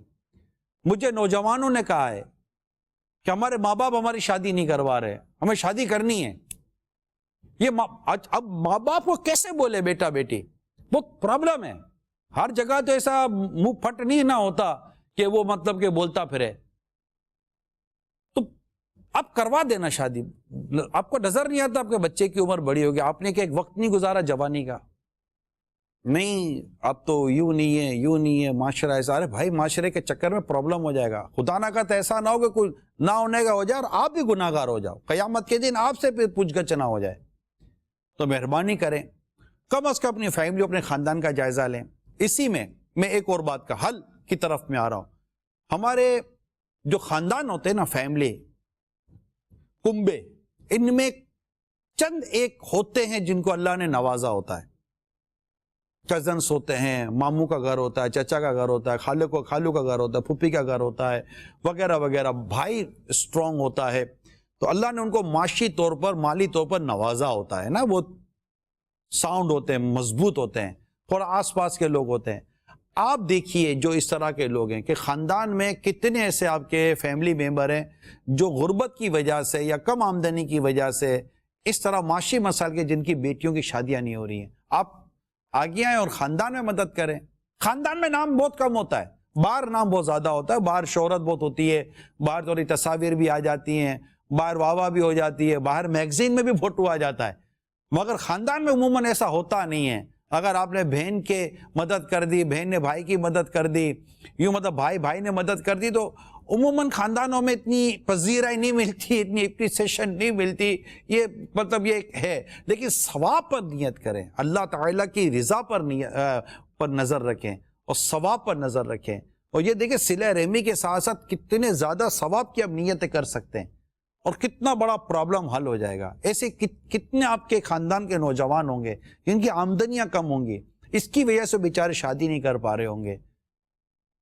مجھے نوجوانوں نے کہا ہے کہ ہمارے ماں باپ ہماری شادی نہیں کروا رہے، ہمیں شادی کرنی ہے. یہ اب ماں باپ کو کیسے بولے بیٹا بیٹی، وہ پرابلم ہے. ہر جگہ تو ایسا منہ پھٹ نہیں نہ ہوتا کہ وہ مطلب کہ بولتا پھرے. تو اب کروا دینا شادی. آپ کو نظر نہیں آتا آپ کے بچے کی عمر بڑی ہوگی، آپ نے کہ ایک وقت نہیں گزارا جوانی کا، نہیں اب تو یوں نہیں ہے، یوں نہیں ہے، معاشرہ ایسا. ارے بھائی معاشرے کے چکر میں پرابلم ہو جائے گا. خدا نہ کرے ایسا نہ ہو کہ کوئی نہ ہونے کا ہو جائے اور آپ بھی گناہ گار ہو جاؤ، قیامت کے دن آپ سے پھر پوچھ گچھ نہ ہو جائے. تو مہربانی کریں، کم از کم اپنی فیملی، اپنے خاندان کا جائزہ لیں. اسی میں ایک اور بات کا حل کی طرف میں آ رہا ہوں. ہمارے جو خاندان ہوتے ہیں نا، فیملی، کنبے، ان میں چند ایک ہوتے ہیں جن کو اللہ نے نوازا ہوتا ہے. کزنس ہوتے ہیں، ماموں کا گھر ہوتا ہے، چچا کا گھر ہوتا ہے، خالو کا گھر ہوتا ہے، پھوپھی کا گھر ہوتا ہے، وغیرہ وغیرہ. بھائی اسٹرانگ ہوتا ہے تو اللہ نے ان کو معاشی طور پر، مالی طور پر نوازا ہوتا ہے نا. وہ ساؤنڈ ہوتے ہیں، مضبوط ہوتے ہیں. تھوڑا آس پاس کے لوگ ہوتے ہیں. آپ دیکھیے جو اس طرح کے لوگ ہیں کہ خاندان میں کتنے ایسے آپ کے فیملی ممبر ہیں جو غربت کی وجہ سے یا کم آمدنی کی وجہ سے اس طرح معاشی مسائل کے جن کی بیٹیوں کی شادیاں نہیں ہو رہی ہیں. آپ آگے آئیں اور خاندان میں مدد کریں. خاندان میں نام بہت کم ہوتا ہے، باہر نام بہت زیادہ ہوتا ہے، باہر شہرت بہت ہوتی ہے، باہر تھوڑی تصاویر بھی آ جاتی ہیں، باہر واہ بھی ہو جاتی ہے، باہر میگزین میں بھی فوٹو آ جاتا ہے. مگر خاندان میں عموماً ایسا ہوتا نہیں ہے. اگر آپ نے بہن کے مدد کر دی، بہن نے بھائی کی مدد کر دی، یوں مطلب بھائی نے مدد کر دی، تو عموماً خاندانوں میں اتنی پذیرائی نہیں ملتی، اتنی اپریسیشن نہیں ملتی، یہ مطلب یہ ہے. لیکن ثواب پر نیت کریں، اللہ تعالیٰ کی رضا پر نظر رکھیں اور ثواب پر نظر رکھیں. اور یہ دیکھیں صلہ رحمی کے ساتھ ساتھ کتنے زیادہ ثواب کی آپ نیتیں کر سکتے ہیں اور کتنا بڑا پرابلم حل ہو جائے گا. ایسے کتنے آپ کے خاندان کے نوجوان ہوں گے جن کی آمدنیاں کم ہوں گی، اس کی وجہ سے بیچارے شادی نہیں کر پا رہے ہوں گے.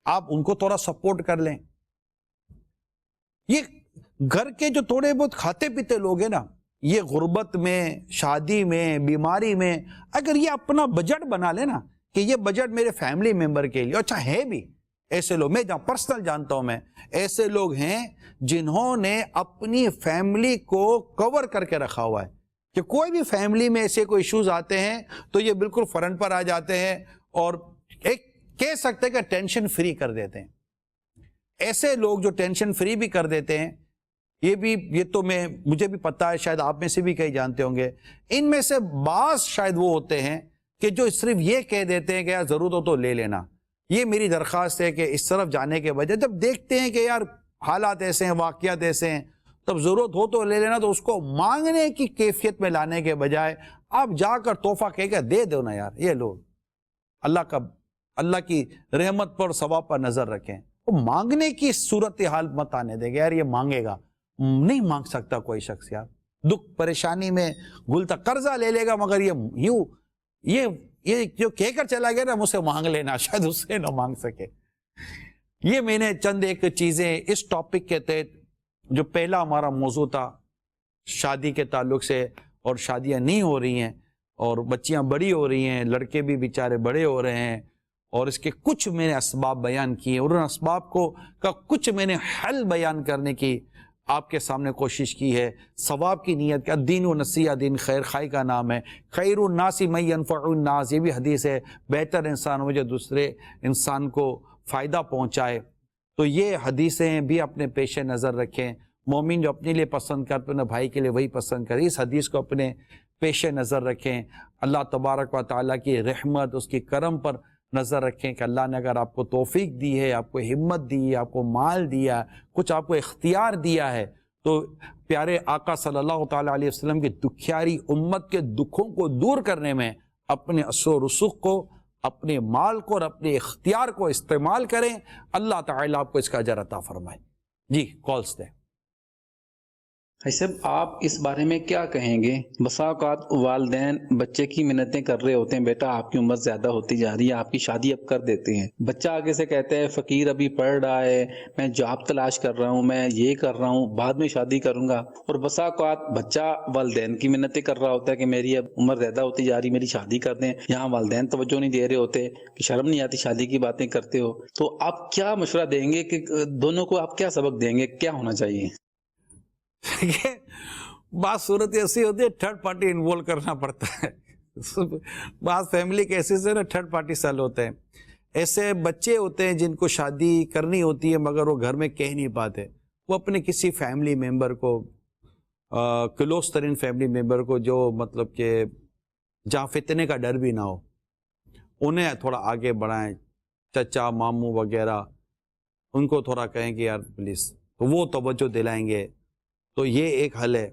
آپ ان کو تھوڑا سپورٹ کر لیں. یہ گھر کے جو تھوڑے بہت کھاتے پیتے لوگ ہیں نا، یہ غربت میں، شادی میں، بیماری میں اگر یہ اپنا بجٹ بنا لے نا کہ یہ بجٹ میرے فیملی ممبر کے لیے، اچھا ہے بھی ایسے لوگ، میں پرسنل جانتا ہوں، میں ایسے لوگ ہیں جنہوں نے اپنی فیملی کو کور کر کے رکھا ہوا ہے کہ کوئی بھی فیملی میں ایسے کوئی ایشوز آتے ہیں تو یہ بالکل فرنٹ پر آ جاتے ہیں اور ایک کہہ سکتے کہ ٹینشن فری کر دیتے ہیں. ایسے لوگ جو ٹینشن فری بھی کر دیتے ہیں، یہ تو مجھے بھی پتا ہے، شاید آپ میں سے بھی کئی جانتے ہوں گے. ان میں سے بعض شاید وہ ہوتے ہیں کہ جو صرف یہ کہہ دیتے ہیں کہ یار ضرورت ہو تو لے لینا. یہ میری درخواست ہے کہ اس طرف جانے کے بجائے جب دیکھتے ہیں کہ یار حالات ایسے ہیں، واقعات ایسے ہیں، تب ضرورت ہو تو لے لینا. تو اس کو مانگنے کی کیفیت میں لانے کے بجائے آپ جا کر تحفہ کہہ کے دے دو نا یار. یہ لوگ اللہ کی رحمت پر ثواب پر نظر رکھیں. وہ مانگنے کی صورتحال مت آنے دے گا یار یہ مانگے گا. نہیں مانگ سکتا کوئی شخص یار، دکھ پریشانی میں گلتا قرضہ لے لے گا، مگر یہ جو کہہ کر چلا گیا نا مجھ سے مانگ لینا، شاید اس سے نہ مانگ سکے. یہ میں نے چند ایک چیزیں اس ٹاپک کے تحت، جو پہلا ہمارا موضوع تھا شادی کے تعلق سے، اور شادیاں نہیں ہو رہی ہیں اور بچیاں بڑی ہو رہی ہیں، لڑکے بھی بیچارے بڑے ہو رہے ہیں، اور اس کے کچھ میں نے اسباب بیان کیے اور ان اسباب کا کچھ میں نے حل بیان کرنے کی آپ کے سامنے کوشش کی ہے. ثواب کی نیت کا دین و نصیحہ، دین خیر خائی کا نام ہے. خیر الناس من ینفع الناس، یہ بھی حدیث ہے، بہتر انسان ہو جو دوسرے انسان کو فائدہ پہنچائے. تو یہ حدیثیں بھی اپنے پیش نظر رکھیں. مومن جو اپنے لیے پسند کرتے اپنے بھائی کے لیے وہی پسند کرے. اس حدیث کو اپنے پیش نظر رکھیں. اللہ تبارک و تعالیٰ کی رحمت، اس کی کرم پر نظر رکھیں کہ اللہ نے اگر آپ کو توفیق دی ہے، آپ کو ہمت دی ہے، آپ کو مال دیا، کچھ آپ کو اختیار دیا ہے، تو پیارے آقا صلی اللہ تعالیٰ علیہ وسلم کی دکھیاری امت کے دکھوں کو دور کرنے میں اپنے اثر و رسوخ کو، اپنے مال کو اور اپنے اختیار کو استعمال کریں. اللہ تعالیٰ آپ کو اس کا اجر عطا فرمائے. جی کالز دیں. صاحب آپ اس بارے میں کیا کہیں گے؟ بسا اوقات والدین بچے کی منتیں کر رہے ہوتے ہیں، بیٹا آپ کی عمر زیادہ ہوتی جا رہی ہے، آپ کی شادی اب کر دیتے ہیں. بچہ آگے سے کہتے ہیں فقیر ابھی پڑھ رہا ہے، میں جاب تلاش کر رہا ہوں، میں یہ کر رہا ہوں، بعد میں شادی کروں گا. اور بسا اوقات بچہ والدین کی منتیں کر رہا ہوتا ہے کہ میری اب عمر زیادہ ہوتی جا رہی، میری شادی کر دیں. یہاں والدین توجہ نہیں دے رہے ہوتے کہ شرم نہیں آتی شادی کی باتیں کرتے ہو. تو آپ کیا مشورہ دیں گے کہ دونوں کو آپ کیا سبق دیں گے، کیا ہونا چاہیے؟ بعض صورت ایسی ہوتی ہے تھرڈ پارٹی انوالو کرنا پڑتا ہے. بعض فیملی کیسز ہے نا تھرڈ پارٹی سال ہوتے ہیں. ایسے بچے ہوتے ہیں جن کو شادی کرنی ہوتی ہے مگر وہ گھر میں کہہ نہیں پاتے. وہ اپنے کسی فیملی ممبر کو، کلوز ترین فیملی ممبر کو، جو مطلب کہ جہاں فتنے کا ڈر بھی نہ ہو، انہیں تھوڑا آگے بڑھائیں. چچا ماموں وغیرہ ان کو تھوڑا کہیں کہ یار پلیز، تو وہ توجہ دلائیں گے. تو یہ ایک حل ہے.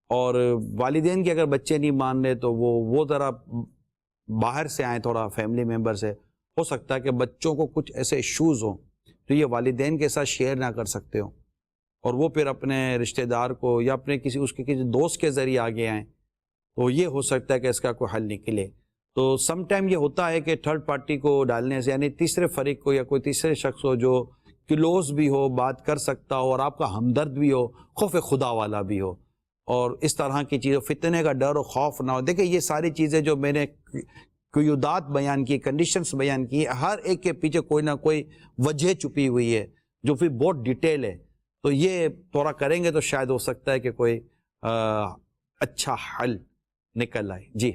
اور والدین کے اگر بچے نہیں مان رہے تو وہ ذرا باہر سے آئیں، تھوڑا فیملی ممبر سے. ہو سکتا ہے کہ بچوں کو کچھ ایسے ایشوز ہوں تو یہ والدین کے ساتھ شیئر نہ کر سکتے ہوں، اور وہ پھر اپنے رشتہ دار کو یا اپنے کسی دوست کے ذریعے آگے آئیں، تو یہ ہو سکتا ہے کہ اس کا کوئی حل نکلے. تو سم ٹائم یہ ہوتا ہے کہ تھرڈ پارٹی کو ڈالنے سے، یعنی تیسرے فریق کو یا کوئی تیسرے شخص ہو جو کلوز بھی ہو، بات کر سکتا ہو اور آپ کا ہمدرد بھی ہو، خوف خدا والا بھی ہو، اور اس طرح کی چیزیں، فتنے کا ڈر و خوف نہ ہو. دیکھیں یہ ساری چیزیں جو میں نے قیودات بیان کی، کنڈیشنز بیان کی، ہر ایک کے پیچھے کوئی نہ کوئی وجہ چھپی ہوئی ہے جو پھر بہت ڈیٹیل ہے. تو یہ تھوڑا کریں گے تو شاید ہو سکتا ہے کہ کوئی اچھا حل نکل آئے. جی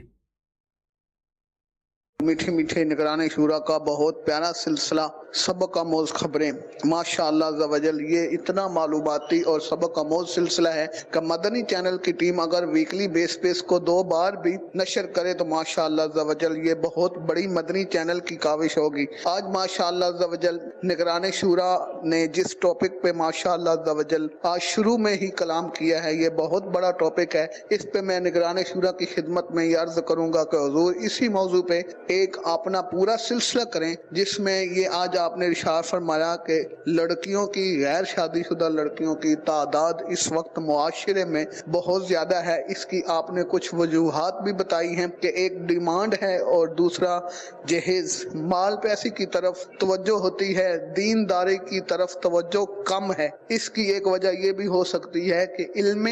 میٹھے میٹھے نگران شورا کا بہت پیارا سلسلہ سبق آموز خبریں ماشاء اللہ عز و جل، یہ اتنا معلوماتی اور سبق آموز سلسلہ ہے کہ مدنی چینل کی ٹیم اگر ویکلی بیس پہ اس کو 2 بار بھی نشر کرے تو ماشاء اللہ عز و جل یہ بہت بڑی مدنی چینل کی کاوش ہوگی۔ آج ماشاء اللہ عز و جل نگران شورا نے جس ٹاپک پہ ماشاء اللہ عز و جل آج شروع میں ہی کلام کیا ہے، یہ بہت بڑا ٹاپک ہے۔ اس پہ میں نگران شورا کی خدمت میں یہ عرض کروں گا کہ حضور اسی موضوع پہ ایک اپنا پورا سلسلہ کریں، جس میں یہ آج آپ نے ارشاد فرمایا کہ لڑکیوں کی، غیر شادی شدہ لڑکیوں کی تعداد اس وقت معاشرے میں بہت زیادہ ہے۔ اس کی آپ نے کچھ وجوہات بھی بتائی ہیں کہ ایک ڈیمانڈ ہے اور دوسرا جہیز، مال پیسے کی طرف توجہ ہوتی ہے، دین داری کی طرف توجہ کم ہے۔ اس کی ایک وجہ یہ بھی ہو سکتی ہے کہ علم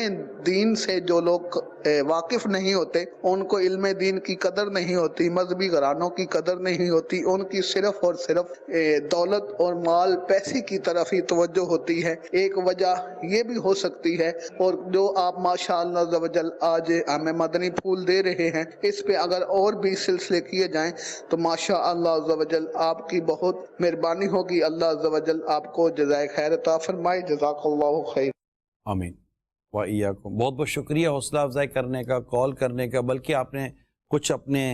دین سے جو لوگ واقف نہیں ہوتے ان کو علم دین کی قدر نہیں ہوتی، مذہبی گھرانوں کی قدر نہیں ہوتی، ان کی صرف اور صرف دولت اور مال پیسے کی طرف ہی توجہ ہوتی ہے۔ ایک وجہ یہ بھی ہو سکتی ہے، اور جو آپ ماشاء اللہ عز و جل آج ہمیں مدنی پھول دے رہے ہیں، اس پہ اگر اور بھی سلسلے کیے جائیں تو ماشاء اللہ عز و جل آپ کی بہت مہربانی ہوگی۔ اللہ عز و جل آپ کو جزائے خیر عطا فرمائے۔ جزاک اللہ خیر۔ آمین وإیاکم۔ بہت بہت شکریہ حوصلہ افزائی کرنے کا، کال کرنے کا، بلکہ آپ نے کچھ اپنے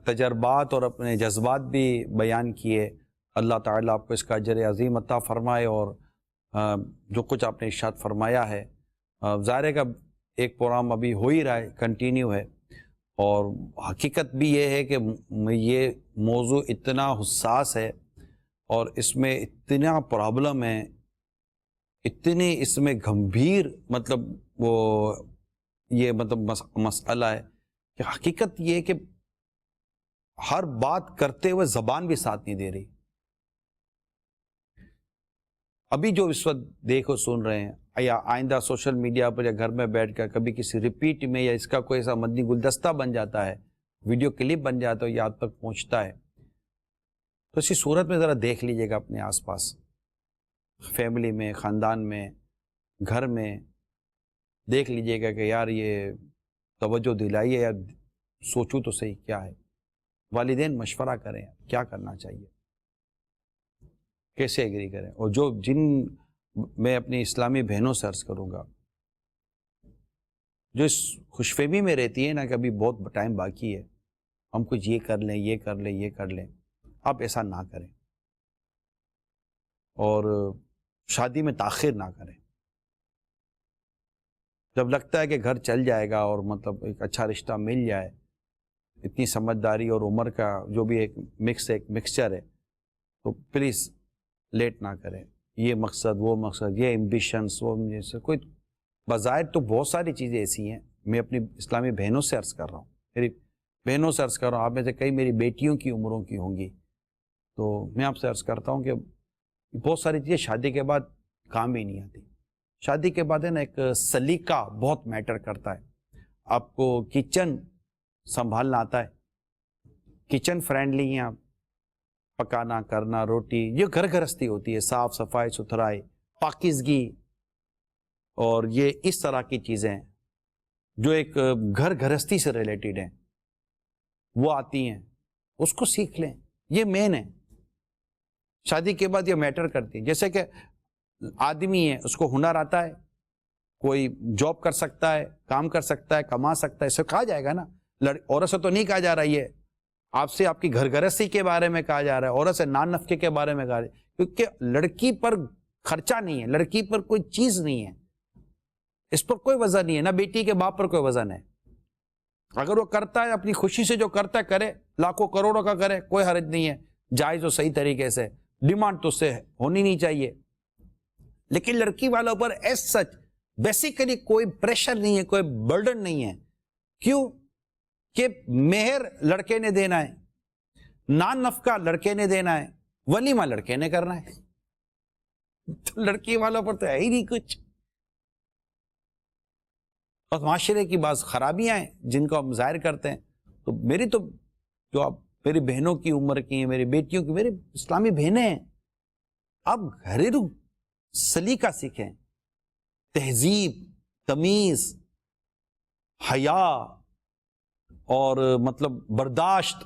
تجربات اور اپنے جذبات بھی بیان کیے۔ اللہ تعالیٰ آپ کو اس کا اجر عظیم عطا فرمائے، اور جو کچھ آپ نے ارشاد فرمایا ہے، ظاہر ہے کہ ایک پروگرام ابھی ہو ہی رہا ہے، کنٹینیو ہے، اور حقیقت بھی یہ ہے کہ یہ موضوع اتنا حساس ہے اور اس میں اتنا پرابلم ہے، اتنی اس میں گھمبیر مطلب وہ یہ مطلب مسئلہ ہے کہ حقیقت یہ ہے کہ ہر بات کرتے ہوئے زبان بھی ساتھ نہیں دے رہی۔ ابھی جو اس وقت دیکھو سن رہے ہیں، یا آئندہ سوشل میڈیا پر یا گھر میں بیٹھ کر کبھی کسی ریپیٹ میں یا اس کا کوئی ایسا مدنی گلدستہ بن جاتا ہے، ویڈیو کلپ بن جاتا ہے، یا آپ تک پہنچتا ہے، تو اسی صورت میں ذرا دیکھ لیجئے گا اپنے آس پاس، فیملی میں، خاندان میں، گھر میں دیکھ لیجئے گا کہ یار یہ توجہ دلائیے، یا سوچوں تو صحیح کیا ہے۔ والدین مشورہ کریں کیا کرنا چاہیے، کیسے ایگری کریں۔ اور جن میں اپنی اسلامی بہنوں سے عرض کروں گا جو اس خوش فہمی میں رہتی ہے نا کہ ابھی بہت ٹائم باقی ہے، ہم کچھ یہ کر لیں، یہ کر لیں، یہ کر لیں، آپ ایسا نہ کریں، اور شادی میں تاخیر نہ کریں۔ جب لگتا ہے کہ گھر چل جائے گا اور مطلب ایک اچھا رشتہ مل جائے، اتنی سمجھداری اور عمر کا جو بھی ایک مکسچر ہے، تو پلیز لیٹ نہ کریں۔ یہ مقصد، وہ مقصد، یہ ایمبیشنس، وہ کوئی بظاہر تو بہت ساری چیزیں ایسی ہیں۔ میں اپنی اسلامی بہنوں سے عرض کر رہا ہوں، میری بہنوں سے عرض کر رہا ہوں، آپ میں سے کئی میری بیٹیوں کی عمروں کی ہوں گی، تو میں آپ سے عرض کرتا ہوں کہ بہت ساری چیزیں شادی کے بعد کام ہی نہیں آتی۔ شادی کے بعد ہے نا ایک سلیقہ بہت میٹر کرتا ہے۔ آپ کو کچن سنبھالنا آتا ہے، کچن فرینڈلی ہیں آپ، پکانا، کرنا، روٹی، یہ گھر گھرستی ہوتی ہے، صاف صفائی ستھرائی، پاکیزگی، اور یہ اس طرح کی چیزیں جو ایک گھر گھرستی سے ریلیٹڈ ہیں وہ آتی ہیں، اس کو سیکھ لیں، یہ مین ہے۔ شادی کے بعد یہ میٹر کرتی ہے۔ جیسے کہ آدمی ہے، اس کو ہنر آتا ہے، کوئی جاب کر سکتا ہے، کام کر سکتا ہے، کما سکتا ہے، اسے کہا جائے گا نا۔ عورت سے تو نہیں کہا جا رہا، یہ آپ سے آپ کی گھر گھرستی کے بارے میں کہا جا رہا ہے، عورت سے نان نفقے کے بارے میں کہا جا رہا ہے، کیونکہ لڑکی پر خرچہ نہیں ہے، لڑکی پر کوئی چیز نہیں ہے، اس پر کوئی وزن نہیں ہے، نہ بیٹی کے باپ پر کوئی وزن ہے۔ اگر وہ کرتا ہے اپنی خوشی سے، جو کرتا ہے کرے، لاکھوں کروڑوں کا کرے، کوئی حرج نہیں ہے، جائز و صحیح طریقے سے، ڈیمانڈ تو اس سے ہونی نہیں چاہیے۔ لیکن لڑکی والوں پر ایز سچ بیسیکلی کوئی پریشر نہیں ہے، کوئی برڈن نہیں ہے۔ کیوں کہ مہر لڑکے نے دینا ہے، نان نفقہ لڑکے نے دینا ہے، ولیمہ لڑکے نے کرنا ہے، تو لڑکی والوں پر تو ہے ہی نہیں کچھ۔ اور معاشرے کی بعض خرابیاں ہیں جن کو ہم ظاہر کرتے ہیں۔ تو میری تو جو آپ میری بہنوں کی عمر کی ہیں، میری بیٹیوں کی، میری اسلامی بہنیں ہیں، آپ گھریلو سلیقہ سیکھیں، تہذیب، تمیز، حیا اور مطلب برداشت،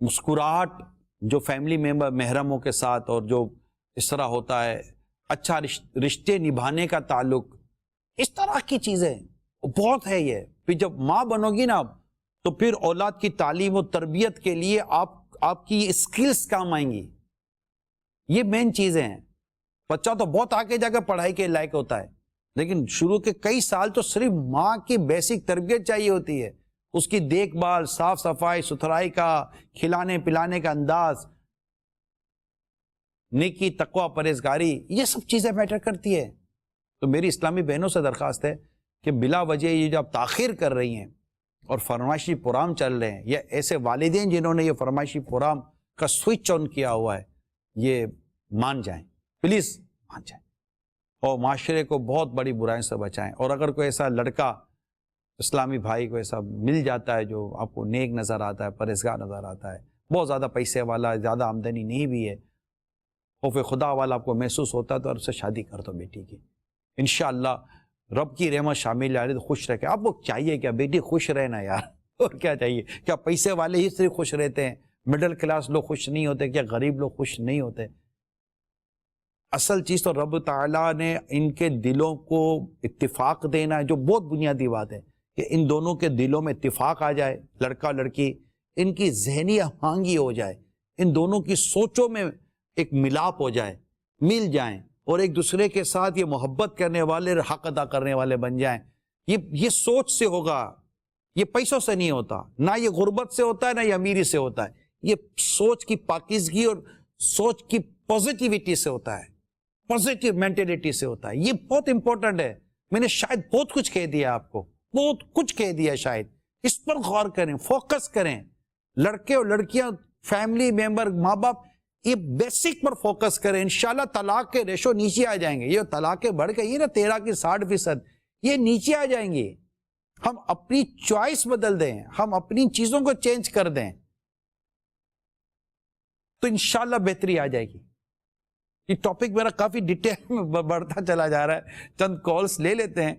مسکراہٹ، جو فیملی ممبر محرموں کے ساتھ اور جو اس طرح ہوتا ہے اچھا رشتے نبھانے کا تعلق، اس طرح کی چیزیں بہت ہے یہ. پھر جب ماں بنو گی نا تو پھر اولاد کی تعلیم و تربیت کے لیے آپ کی اسکلز کام آئیں گی. یہ مین چیزیں ہیں. بچہ تو بہت آگے جا کے پڑھائی کے لائق ہوتا ہے، لیکن شروع کے کئی سال تو صرف ماں کی بیسک تربیت چاہیے ہوتی ہے. اس کی دیکھ بھال، صاف صفائی ستھرائی کا، کھلانے پلانے کا انداز، نیکی تقوی پرہیزگاری، یہ سب چیزیں میٹر کرتی ہے. تو میری اسلامی بہنوں سے درخواست ہے کہ بلا وجہ یہ جو آپ تاخیر کر رہی ہیں اور فرمائشی پروگرام چل رہے ہیں، یا ایسے والدین جنہوں نے یہ فرمائشی پروگرام کا سوئچ آن کیا ہوا ہے، یہ مان جائیں، پلیز مان جائیں، اور معاشرے کو بہت بڑی برائیوں سے بچائیں. اور اگر کوئی ایسا لڑکا اسلامی بھائی کو ایسا مل جاتا ہے جو آپ کو نیک نظر آتا ہے، پرہیزگار نظر آتا ہے، بہت زیادہ پیسے والا، زیادہ آمدنی نہیں بھی ہے، خوف خدا والا آپ کو محسوس ہوتا ہے، تو اس سے شادی کر دو بیٹی کی. انشاءاللہ رب کی رحمت شامل آ رہی تو خوش رکھے. آپ کو چاہیے کیا بیٹی خوش رہنا یار، اور کیا چاہیے؟ کیا پیسے والے ہی صرف خوش رہتے ہیں؟ مڈل کلاس لوگ خوش نہیں ہوتے؟ کیا غریب لوگ خوش نہیں ہوتے؟ اصل چیز تو رب تعالیٰ نے ان کے دلوں کو اتفاق دینا ہے، جو بہت بنیادی بات ہے کہ ان دونوں کے دلوں میں اتفاق آ جائے، لڑکا لڑکی، ان کی ذہنی ہم آہنگی ہو جائے، ان دونوں کی سوچوں میں ایک ملاپ ہو جائے، مل جائیں، اور ایک دوسرے کے ساتھ یہ محبت کرنے والے، حق ادا کرنے والے بن جائیں. یہ سوچ سے ہوگا، یہ پیسوں سے نہیں ہوتا، نہ یہ غربت سے ہوتا ہے، نہ یہ امیری سے ہوتا ہے. یہ سوچ کی پاکیزگی اور سوچ کی پازیٹیوٹی سے ہوتا ہے، پازیٹیو مینٹلٹی سے ہوتا ہے. یہ بہت امپورٹنٹ ہے. میں نے شاید بہت کچھ کہہ دیا آپ کو، بہت کچھ کہہ دیا شاید. اس پر غور کریں، فوکس کریں. لڑکے اور لڑکیاں، فیملی ممبر، ماں باپ، یہ بیسک پر فوکس کریں. انشاءاللہ طلاق کے ریشو نیچے آ جائیں گے. یہ طلاقیں بڑھ گئی ہے نا 13 کی 60%، یہ نیچے آ جائیں گے. ہم اپنی چوائس بدل دیں، ہم اپنی چیزوں کو چینج کر دیں تو انشاءاللہ بہتری آ جائے گی. یہ ٹاپک میرا کافی ڈیٹیل میں بڑھتا چلا جا رہا ہے. چند کالز لے لیتے ہیں،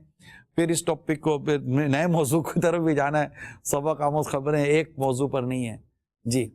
پھر اس ٹاپک کو پھر نئے موضوع کی طرف بھی جانا ہے. سبق آموز خبریں ایک موضوع پر نہیں ہے. جی،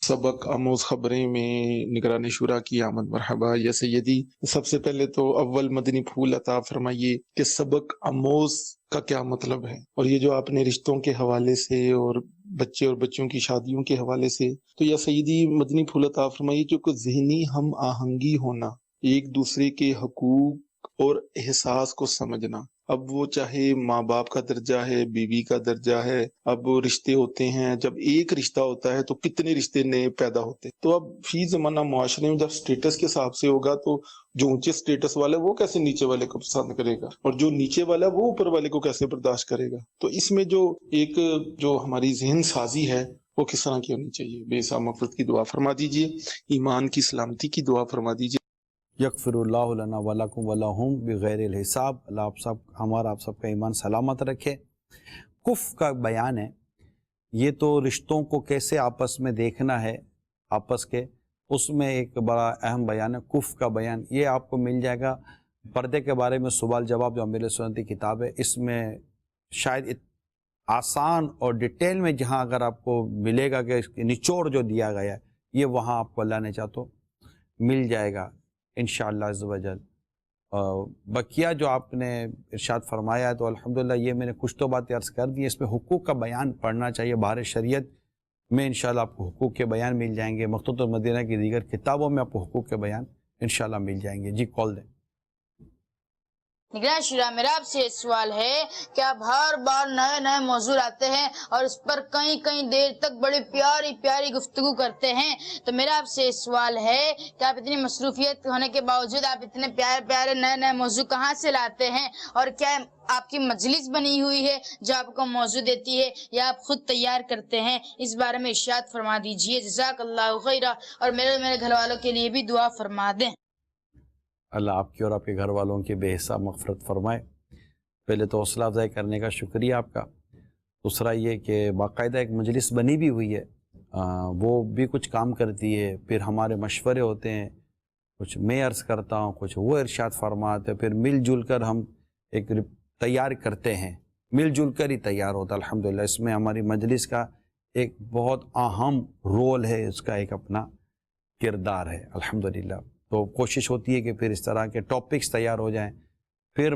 سبق آموز خبریں میں نگران شورا کی آمد مرحبا یا سیدی. سب سے پہلے تو اول مدنی پھول عطا فرمائیے کہ سبق آموز کا کیا مطلب ہے، اور یہ جو آپ نے رشتوں کے حوالے سے اور بچے اور بچوں کی شادیوں کے حوالے سے، تو یا سیدی مدنی پھول عطا فرمائیے جو کہ ذہنی ہم آہنگی ہونا، ایک دوسرے کے حقوق اور احساس کو سمجھنا. اب وہ چاہے ماں باپ کا درجہ ہے، بیوی کا درجہ ہے، اب رشتے ہوتے ہیں، جب ایک رشتہ ہوتا ہے تو کتنے رشتے نئے پیدا ہوتے. تو اب فی زمانہ معاشرے میں جب سٹیٹس کے حساب سے ہوگا تو جو اونچے سٹیٹس والا ہے وہ کیسے نیچے والے کو پسند کرے گا، اور جو نیچے والا ہے وہ اوپر والے کو کیسے برداشت کرے گا. تو اس میں جو ایک جو ہماری ذہن سازی ہے وہ کس طرح کی ہونی چاہیے. بے حساب مغفرت کی دعا فرما دیجئے، ایمان کی سلامتی کی دعا فرما دیجئے. یغفر اللہ لنا ولکم ولہم بغیر الحساب. اللہ آپ سب، ہمارا آپ سب کا ایمان سلامت رکھے. کف کا بیان ہے، یہ تو رشتوں کو کیسے آپس میں دیکھنا ہے، آپس کے، اس میں ایک بڑا اہم بیان ہے کف کا بیان. یہ آپ کو مل جائے گا پردے کے بارے میں سوال جواب جو امیر سنتی کتاب ہے. اس میں شاید آسان اور ڈیٹیل میں جہاں اگر آپ کو ملے گا کہ نچوڑ جو دیا گیا ہے، یہ وہاں آپ کو اللہ نے چاہ تو مل جائے گا انشاءاللہ عز و جل. بقیہ جو آپ نے ارشاد فرمایا ہے تو الحمدللہ یہ میں نے کچھ تو باتیں عرض کر دی. اس میں حقوق کا بیان پڑھنا چاہیے. بہار شریعت میں انشاءاللہ آپ کو حقوق کے بیان مل جائیں گے. مخطوط المدینہ کی دیگر کتابوں میں آپ کو حقوق کے بیان انشاءاللہ مل جائیں گے. جی، کال دیں. نگران شورا، میرا آپ سے سوال ہے کہ آپ ہر بار نئے نئے موضوع آتے ہیں اور اس پر کئی دیر تک بڑی پیاری پیاری گفتگو کرتے ہیں. تو میرا آپ سے سوال ہے کہ آپ اتنی مصروفیت ہونے کے باوجود آپ اتنے پیارے پیارے نئے موضوع کہاں سے لاتے ہیں، اور کیا آپ کی مجلس بنی ہوئی ہے جو آپ کو موضوع دیتی ہے، یا آپ خود تیار کرتے ہیں؟ اس بارے میں ارشاد فرما دیجئے. جزاک اللہ خیرہ. اور میرے گھر والوں کے لیے بھی دعا فرما دیں. اللہ آپ کی اور آپ کے گھر والوں کی بے حساب مغفرت فرمائے. پہلے تو حوصلہ افزائی کرنے کا شکریہ آپ کا. دوسرا یہ کہ باقاعدہ ایک مجلس بنی بھی ہوئی ہے، وہ بھی کچھ کام کرتی ہے. پھر ہمارے مشورے ہوتے ہیں، کچھ میں عرض کرتا ہوں، کچھ وہ ارشاد فرماتے ہیں. پھر مل جل کر ہم ایک تیار کرتے ہیں، مل جل کر ہی تیار ہوتا الحمدللہ. اس میں ہماری مجلس کا ایک بہت اہم رول ہے اس کا، ایک اپنا کردار ہے الحمدللہ. تو کوشش ہوتی ہے کہ پھر اس طرح کے ٹاپکس تیار ہو جائیں. پھر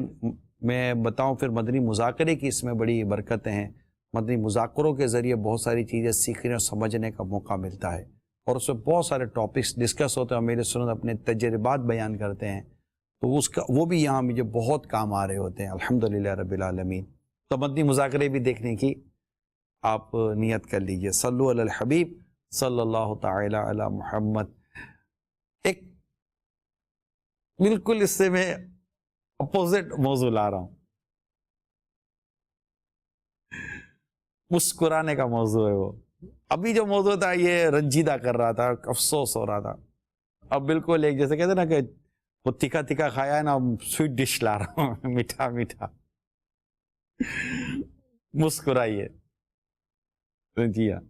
میں بتاؤں پھر مدنی مذاکرے کی اس میں بڑی برکتیں ہیں. مدنی مذاکروں کے ذریعے بہت ساری چیزیں سیکھنے اور سمجھنے کا موقع ملتا ہے، اور اس میں بہت سارے ٹاپکس ڈسکس ہوتے ہیں اور میرے سنت اپنے تجربات بیان کرتے ہیں، تو اس کا وہ بھی یہاں مجھے بہت کام آ رہے ہوتے ہیں الحمدللہ رب العالمین. تو مدنی مذاکرے بھی دیکھنے کی آپ نیت کر لیجئے. صلو علی الحبیب صلی اللہ تعالی علی محمد. ایک بالکل اس سے میں اپوزٹ موضوع لا رہا ہوں، مسکرانے کا موضوع ہے. وہ ابھی جو موضوع تھا یہ رنجیدہ کر رہا تھا، افسوس ہو رہا تھا. اب بالکل ایک جیسے کہتے ہیں نا کہ وہ تکھا تکھا کھایا ہے نا، سویٹ ڈش لا رہا ہوں میٹھا میٹھا. مسکرائیے. جی ہاں،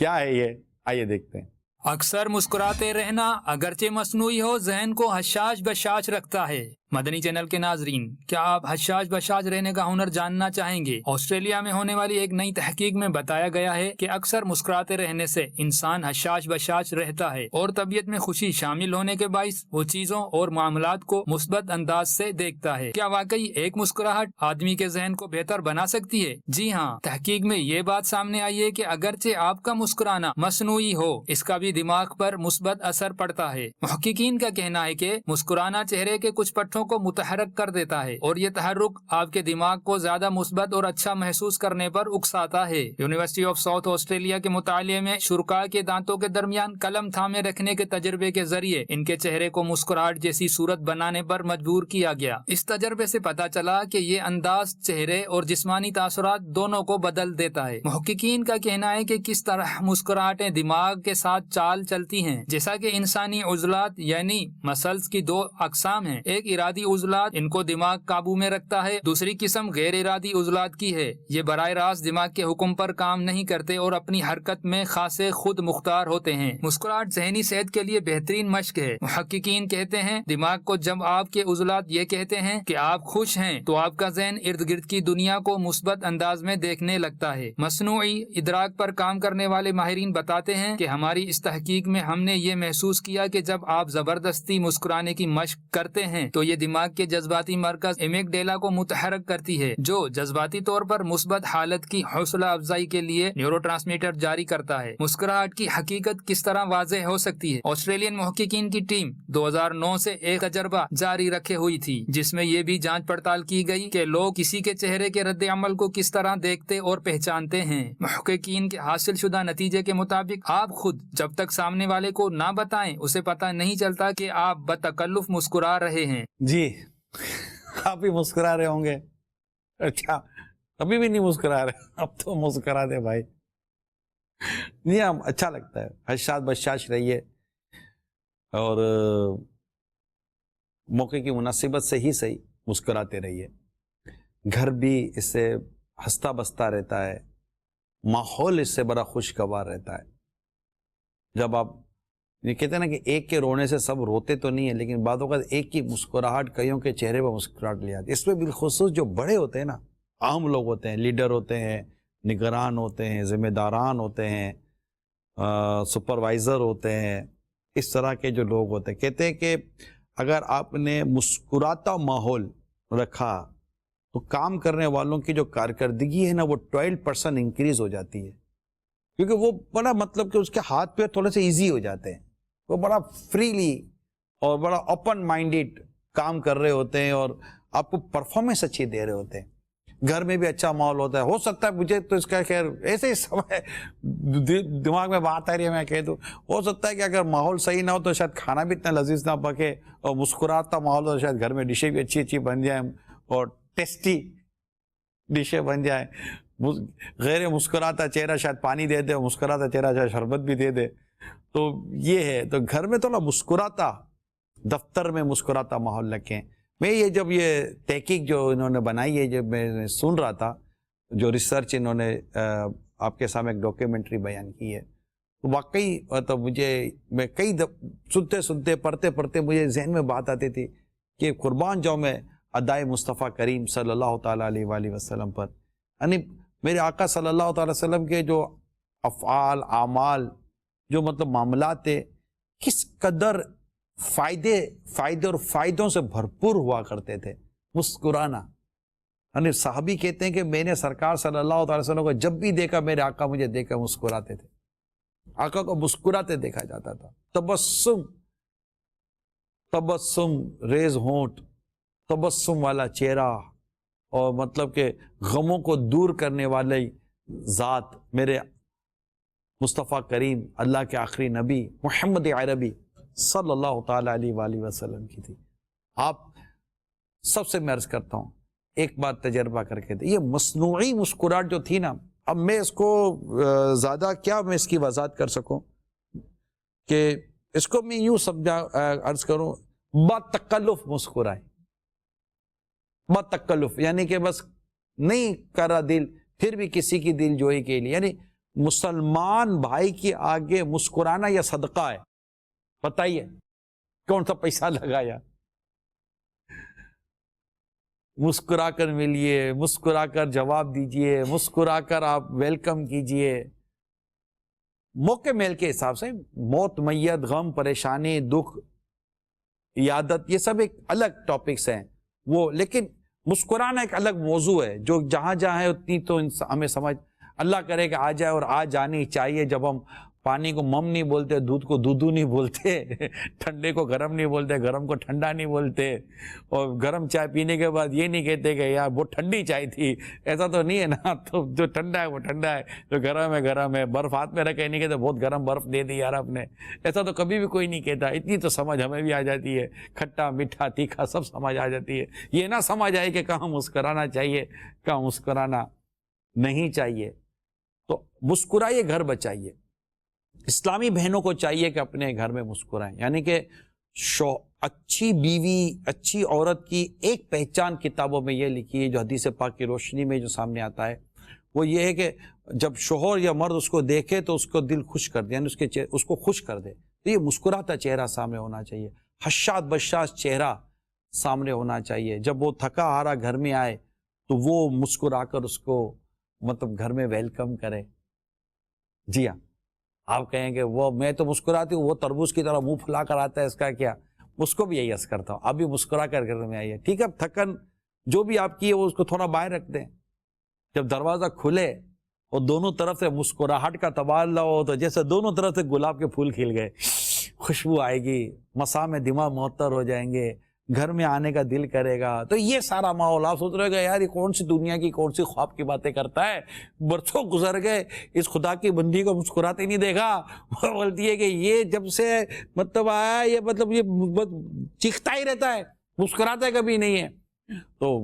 کیا ہے یہ؟ آئیے دیکھتے ہیں. اکثر مسکراتے رہنا اگرچہ مصنوعی ہو ذہن کو حشاش بشاش رکھتا ہے. مدنی چینل کے ناظرین، کیا آپ حشاش بشاش رہنے کا ہنر جاننا چاہیں گے؟ آسٹریلیا میں ہونے والی ایک نئی تحقیق میں بتایا گیا ہے کہ اکثر مسکراتے رہنے سے انسان حشاش بشاش رہتا ہے اور طبیعت میں خوشی شامل ہونے کے باعث وہ چیزوں اور معاملات کو مثبت انداز سے دیکھتا ہے. کیا واقعی ایک مسکراہٹ آدمی کے ذہن کو بہتر بنا سکتی ہے؟ جی ہاں، تحقیق میں یہ بات سامنے آئی ہے کہ اگرچہ آپ کا مسکرانا مصنوعی ہو، اس کا بھی دماغ پر مثبت اثر پڑتا ہے. محققین کا کہنا ہے کہ مسکرانا چہرے کے کچھ پٹھوں کو متحرک کر دیتا ہے اور یہ تحرک آپ کے دماغ کو زیادہ مثبت اور اچھا محسوس کرنے پر اکساتا ہے. یونیورسٹی آف ساؤتھ آسٹریلیا کے مطالعے میں شرکاء کے دانتوں کے درمیان قلم تھامے رکھنے کے تجربے کے ذریعے ان کے چہرے کو مسکراہٹ جیسی صورت بنانے پر مجبور کیا گیا. اس تجربے سے پتا چلا کہ یہ انداز چہرے اور جسمانی تاثرات دونوں کو بدل دیتا ہے. محققین کا کہنا ہے کہ کس طرح مسکراہٹیں دماغ کے ساتھ چال چلتی ہیں. جیسا کہ انسانی عضلات یعنی مسلز کی دو اقسام ہیں، ایک ارادی عضلات، ان کو دماغ قابو میں رکھتا ہے، دوسری قسم غیر ارادی عضلات کی ہے. یہ براہ راست دماغ کے حکم پر کام نہیں کرتے اور اپنی حرکت میں خاصے خود مختار ہوتے ہیں. مسکراہٹ ذہنی صحت کے لیے بہترین مشق ہے. محققین کہتے ہیں دماغ کو جب آپ کے عضلات یہ کہتے ہیں کہ آپ خوش ہیں تو آپ کا ذہن ارد گرد کی دنیا کو مثبت انداز میں دیکھنے لگتا ہے. مصنوعی ادراک پر کام کرنے والے ماہرین بتاتے ہیں کہ ہماری اس تحقیق میں ہم نے یہ محسوس کیا کہ جب آپ زبردستی مسکرانے کی مشق کرتے ہیں تو یہ دماغ کے جذباتی مرکز ایمیگڈیلا کو متحرک کرتی ہے، جو جذباتی طور پر مثبت حالت کی حوصلہ افزائی کے لیے نیورو ٹرانسمیٹر جاری کرتا ہے. مسکراہٹ کی حقیقت کس طرح واضح ہو سکتی ہے؟ آسٹریلین محققین کی ٹیم 2009 سے ایک تجربہ جاری رکھے ہوئی تھی جس میں یہ بھی جانچ پڑتال کی گئی کہ لوگ کسی کے چہرے کے رد عمل کو کس طرح دیکھتے اور پہچانتے ہیں. محققین کے حاصل شدہ نتیجے کے مطابق آپ خود جب تک سامنے والے کو نہ بتائیں اسے پتہ نہیں چلتا کہ آپ بتکلف مسکرا رہے ہیں. جی آپ بھی مسکرا رہے ہوں گے. اچھا ابھی بھی نہیں مسکرا رہے؟ اب تو مسکرا دے بھائی. جی ہاں، اچھا لگتا ہے. حشاش بشاش رہیے اور موقع کی مناسبت سے ہی صحیح مسکراتے رہیے. گھر بھی اس سے ہنستا بستا رہتا ہے، ماحول اس سے بڑا خوشگوار رہتا ہے. جب آپ یہ کہتے ہیں نا کہ ایک کے رونے سے سب روتے تو نہیں ہے، لیکن بعض اوقات ایک کی مسکراہٹ کئیوں کے چہرے پر مسکراہٹ لے آتی ہے. اس میں بالخصوص جو بڑے ہوتے ہیں نا، عام لوگ ہوتے ہیں، لیڈر ہوتے ہیں، نگران ہوتے ہیں، ذمہ داران ہوتے ہیں، سپروائزر ہوتے ہیں، اس طرح کے جو لوگ ہوتے ہیں، کہتے ہیں کہ اگر آپ نے مسکراتا ماحول رکھا تو کام کرنے والوں کی جو کارکردگی ہے نا وہ 12% انکریز ہو جاتی ہے. کیونکہ وہ بڑا مطلب کہ اس کے ہاتھ پہ تھوڑے سے ایزی ہو جاتے ہیں، وہ بڑا فریلی اور بڑا اوپن مائنڈیڈ کام کر رہے ہوتے ہیں اور آپ کو پرفارمنس اچھی دے رہے ہوتے ہیں. گھر میں بھی اچھا ماحول ہوتا ہے. ہو سکتا ہے مجھے تو اس کا خیر ایسے ہی سمے دماغ میں بات آ رہی ہے، میں کہہ دوں ہو سکتا ہے کہ اگر ماحول صحیح نہ ہو تو شاید کھانا بھی اتنا لذیذ نہ پکے، اور مسکراتا ماحول ہو تو شاید گھر میں ڈشیں بھی اچھی اچھی بن جائیں اور ٹیسٹی ڈشیں بن جائیں. غیر مسکراتا چہرہ شاید پانی دے دے، مسکراتا چہرہ شاید شربت بھی دے دے. تو یہ ہے، تو گھر میں تھوڑا مسکراتا، دفتر میں مسکراتا ماحول رکھیں. میں یہ جب یہ تحقیق جو انہوں نے بنائی ہے، جب میں سن رہا تھا جو ریسرچ انہوں نے آپ کے سامنے ایک ڈاکیومنٹری بیان کی ہے، تو واقعی تو مجھے میں کئی سنتے سنتے پڑھتے پڑھتے مجھے ذہن میں بات آتی تھی کہ قربان جاؤں میں ادائے مصطفیٰ کریم صلی اللہ تعالیٰ علیہ وآلہ وسلم پر. یعنی میرے آقا صلی اللہ تعالیٰ وسلم کے جو افعال اعمال جو مطلب معاملات تھے کس قدر فائدے اور فائدوں سے بھرپور ہوا کرتے تھے. مسکرانا، یعنی صحابی کہتے ہیں کہ میں نے سرکار صلی اللہ علیہ وسلم کو جب بھی دیکھا میرے آقا مجھے دیکھ کر مسکراتے تھے. آقا کو مسکراتے دیکھا جاتا تھا. تبسم ریز ہونٹ، تبسم والا چہرہ، اور مطلب کہ غموں کو دور کرنے والے ذات میرے مصطفیٰ کریم اللہ کے آخری نبی محمد عربی صلی اللہ تعالی علیہ وآلہ وسلم کی تھی. آپ سب سے میں عرض کرتا ہوں ایک بات تجربہ کر کے یہ مصنوعی مسکراہٹ جو تھی نا، اب میں اس کو زیادہ کیا میں اس کی وضاحت کر سکوں کہ اس کو میں یوں سمجھا عرض کروں، بتکلف مسکرائے، بتکلف یعنی کہ بس نہیں کر رہا دل پھر بھی کسی کی دل جوئی کے لیے. یعنی مسلمان بھائی کے آگے مسکرانا یا صدقہ ہے؟ بتائیے کون سا پیسہ لگایا؟ مسکرا کر ملیے، مسکرا کر جواب دیجئے، مسکرا کر آپ ویلکم کیجئے. موقع میل کے حساب سے موت، میت، غم، پریشانی، دکھ، عیادت، یہ سب ایک الگ ٹاپکس ہیں وہ، لیکن مسکرانا ایک الگ موضوع ہے جو جہاں جہاں ہے اتنی تو ہمیں سمجھ اللہ کرے کہ آ جائے، اور آ جانی چاہیے. جب ہم پانی کو مم نہیں بولتے، دودھ کو دودھو نہیں بولتے، ٹھنڈے کو گرم نہیں بولتے، گرم کو ٹھنڈا نہیں بولتے، اور گرم چائے پینے کے بعد یہ نہیں کہتے کہ یار وہ ٹھنڈی چائے تھی، ایسا تو نہیں ہے نا. تو جو ٹھنڈا ہے وہ ٹھنڈا ہے، جو گرم ہے گرم ہے. برف ہاتھ میں رکھے نہیں کہتے بہت گرم برف دے دی یار آپ نے، ایسا تو کبھی بھی کوئی نہیں کہتا. اتنی تو سمجھ ہمیں بھی آ جاتی ہے، کھٹا میٹھا تیکھا سب سمجھ آ جاتی ہے. یہ نہ سمجھ آئے کہ کہاں مسکرانا چاہیے کہاں مسکرانا نہیں چاہیے. تو مسکرائیے، گھر بچائیے. اسلامی بہنوں کو چاہیے کہ اپنے گھر میں مسکرائیں. یعنی کہ اچھی بیوی، اچھی عورت کی ایک پہچان کتابوں میں یہ لکھی ہے جو حدیث پاک کی روشنی میں جو سامنے آتا ہے وہ یہ ہے کہ جب شوہر یا مرد اس کو دیکھے تو اس کو دل خوش کر دے، یعنی اس کو خوش کر دے. تو یہ مسکراتا چہرہ سامنے ہونا چاہیے، حشاد بشاش چہرہ سامنے ہونا چاہیے. جب وہ تھکا ہارا گھر میں آئے تو وہ مسکرا کر اس کو مطلب گھر میں ویلکم کرے. جی ہاں، آپ کہیں کہ وہ میں تو مسکراتی ہوں، وہ تربوز کی طرح منہ پھلا کر آتا ہے، اس کا کیا؟ اس کو بھی یہی عرض کرتا ہوں، آپ بھی مسکرا کر گھر میں آئیے. ٹھیک ہے، تھکن جو بھی آپ کی ہے وہ اس کو تھوڑا باہر رکھ دیں. جب دروازہ کھلے اور دونوں طرف سے مسکراہٹ کا تبادلہ ہو تو جیسے دونوں طرف سے گلاب کے پھول کھل گئے، خوشبو آئے گی، مساء میں دماغ معطر ہو جائیں گے، گھر میں آنے کا دل کرے گا. تو یہ سارا ماحول آپ سوچ رہے گا یار یہ کون سی دنیا کی کون سی خواب کی باتیں کرتا ہے، برسوں گزر گئے اس خدا کی بندی کو مسکراتے نہیں دیکھا. وہ بولتی ہے کہ یہ جب سے مطلب آیا یہ مطلب یہ چیختا ہی رہتا ہے، مسکراتا کبھی نہیں ہے. تو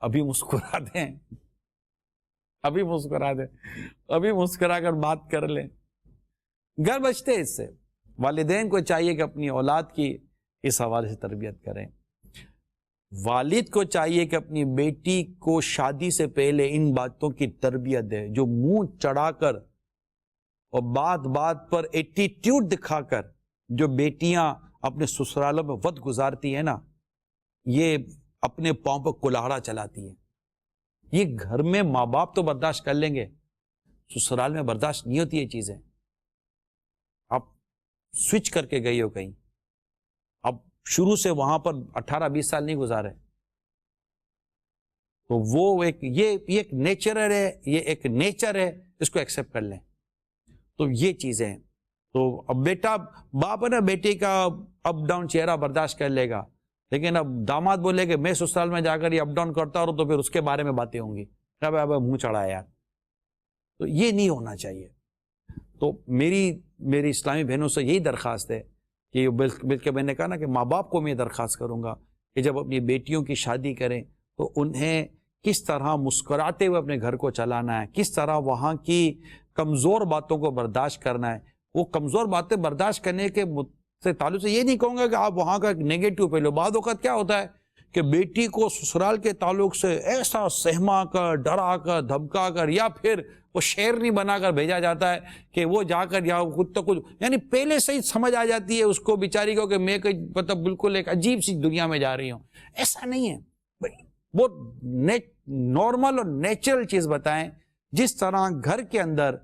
ابھی مسکرا دیں، ابھی مسکرا دیں، ابھی مسکرا کر بات کر لیں، گھر بچتے. اس سے والدین کو چاہیے کہ اپنی اولاد کی اس حوالے سے تربیت کریں. والد کو چاہیے کہ اپنی بیٹی کو شادی سے پہلے ان باتوں کی تربیت دے. جو منہ چڑھا کر اور بات بات پر ایٹیٹیوڈ دکھا کر جو بیٹیاں اپنے سسرالوں میں وقت گزارتی ہیں نا، یہ اپنے پاؤں پر کلاڑا چلاتی ہیں. یہ گھر میں ماں باپ تو برداشت کر لیں گے، سسرال میں برداشت نہیں ہوتی یہ چیزیں. آپ سوئچ کر کے گئی ہو کہیں، اب شروع سے وہاں پر 18-20 سال نہیں گزارے، تو وہ یہ ایک نیچر ہے، یہ ایک نیچر ہے، اس کو ایکسیپٹ کر لیں. تو یہ چیزیں ہیں. تو اب بیٹا باپ ہے نا، بیٹی کا اپ ڈاؤن چہرہ برداشت کر لے گا، لیکن اب داماد بولے کہ میں سسرال میں جا کر یہ اپ ڈاؤن کرتا ہوں تو پھر اس کے بارے میں باتیں ہوں گی، اب منہ چڑھا یار. تو یہ نہیں ہونا چاہیے. تو میری اسلامی بہنوں سے یہی درخواست ہے کہ بلکہ میں نے کہا نا کہ ماں باپ کو میں درخواست کروں گا کہ جب اپنی بیٹیوں کی شادی کریں تو انہیں کس طرح مسکراتے ہوئے اپنے گھر کو چلانا ہے، کس طرح وہاں کی کمزور باتوں کو برداشت کرنا ہے. وہ کمزور باتیں برداشت کرنے کے سے تعلق سے یہ نہیں کہوں گا کہ آپ وہاں کا نیگیٹو پہلو. بعض اوقات کیا ہوتا ہے کہ بیٹی کو سسرال کے تعلق سے ایسا سہما کر، ڈرا کر، دھمکا کر، یا پھر وہ شیرنی بنا کر بھیجا جاتا ہے کہ وہ جا کر یا خود تو کچھ، یعنی پہلے سے ہی سمجھ آ جاتی ہے اس کو بیچاری کو کہ میں مطلب بالکل ایک عجیب سی دنیا میں جا رہی ہوں. ایسا نہیں ہے، وہ نارمل اور نیچرل چیز بتائیں. جس طرح گھر کے اندر